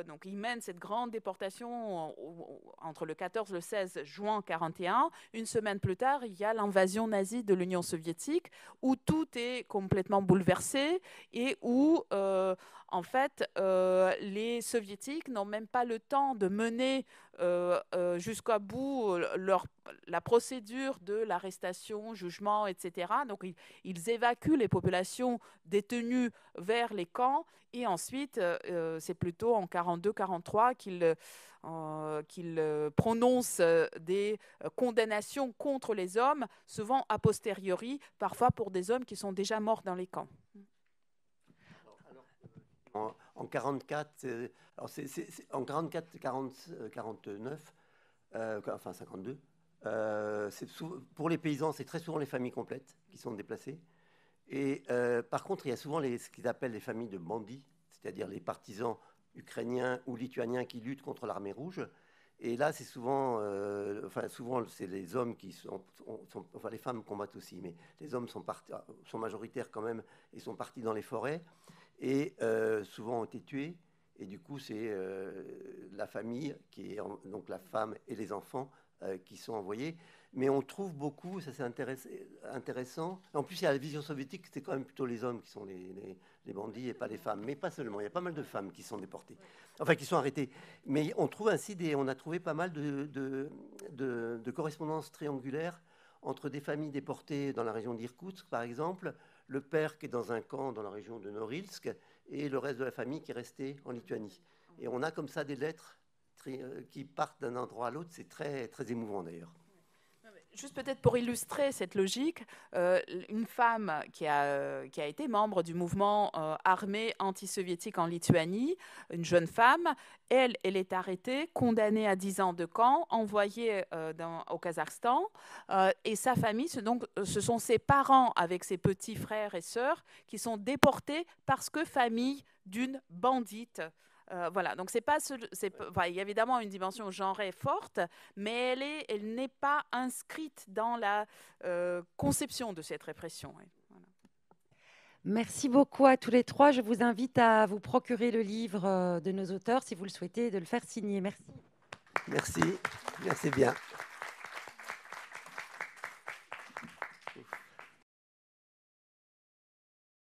donc ils mènent cette grande déportation entre le 14 et le 16 juin 41. Une semaine plus tard, il y a l'invasion nazie de l'Union soviétique où tout est complètement bouleversé et où en fait, les soviétiques n'ont même pas le temps de mener jusqu'à bout la procédure de l'arrestation, jugement, etc. Donc, ils évacuent les populations détenues vers les camps, et ensuite, c'est plutôt en 42-43 qu'ils prononcent des condamnations contre les hommes, souvent a posteriori, parfois pour des hommes qui sont déjà morts dans les camps. En 44, en 44, 49, enfin 52, pour les paysans, c'est très souvent les familles complètes qui sont déplacées. Et par contre, il y a souvent ce qu'ils appellent les familles de bandits, c'est-à-dire les partisans ukrainiens ou lituaniens qui luttent contre l'armée rouge. Et là, c'est souvent, souvent c'est les hommes qui enfin les femmes combattent aussi, mais les hommes sont majoritaires quand même et sont partis dans les forêts. et souvent ont été tués. Et du coup, c'est la famille, donc la femme et les enfants, qui sont envoyés. Mais on trouve beaucoup, ça c'est intéressant. En plus, il y a la vision soviétique, c'est quand même plutôt les hommes qui sont les bandits et pas les femmes. Mais pas seulement, il y a pas mal de femmes qui sont déportées, enfin qui sont arrêtées. Mais on trouve ainsi on a trouvé pas mal de correspondances triangulaires entre des familles déportées dans la région d'Irkoutsk, par exemple, le père qui est dans un camp dans la région de Norilsk, et le reste de la famille qui est resté en Lituanie. Et on a comme ça des lettres qui partent d'un endroit à l'autre. C'est très, très émouvant d'ailleurs. Juste peut-être pour illustrer cette logique, une femme qui a été membre du mouvement armé anti-soviétique en Lituanie, une jeune femme, elle est arrêtée, condamnée à 10 ans de camp, envoyée au Kazakhstan, et sa famille, ce sont ses parents avec ses petits frères et sœurs qui sont déportés parce que famille d'une bandite. Voilà, donc il y a évidemment une dimension genrée forte, mais elle n'est pas inscrite dans la conception de cette répression. Voilà. Merci beaucoup à tous les trois. Je vous invite à vous procurer le livre de nos auteurs, si vous le souhaitez, de le faire signer. Merci. Merci bien.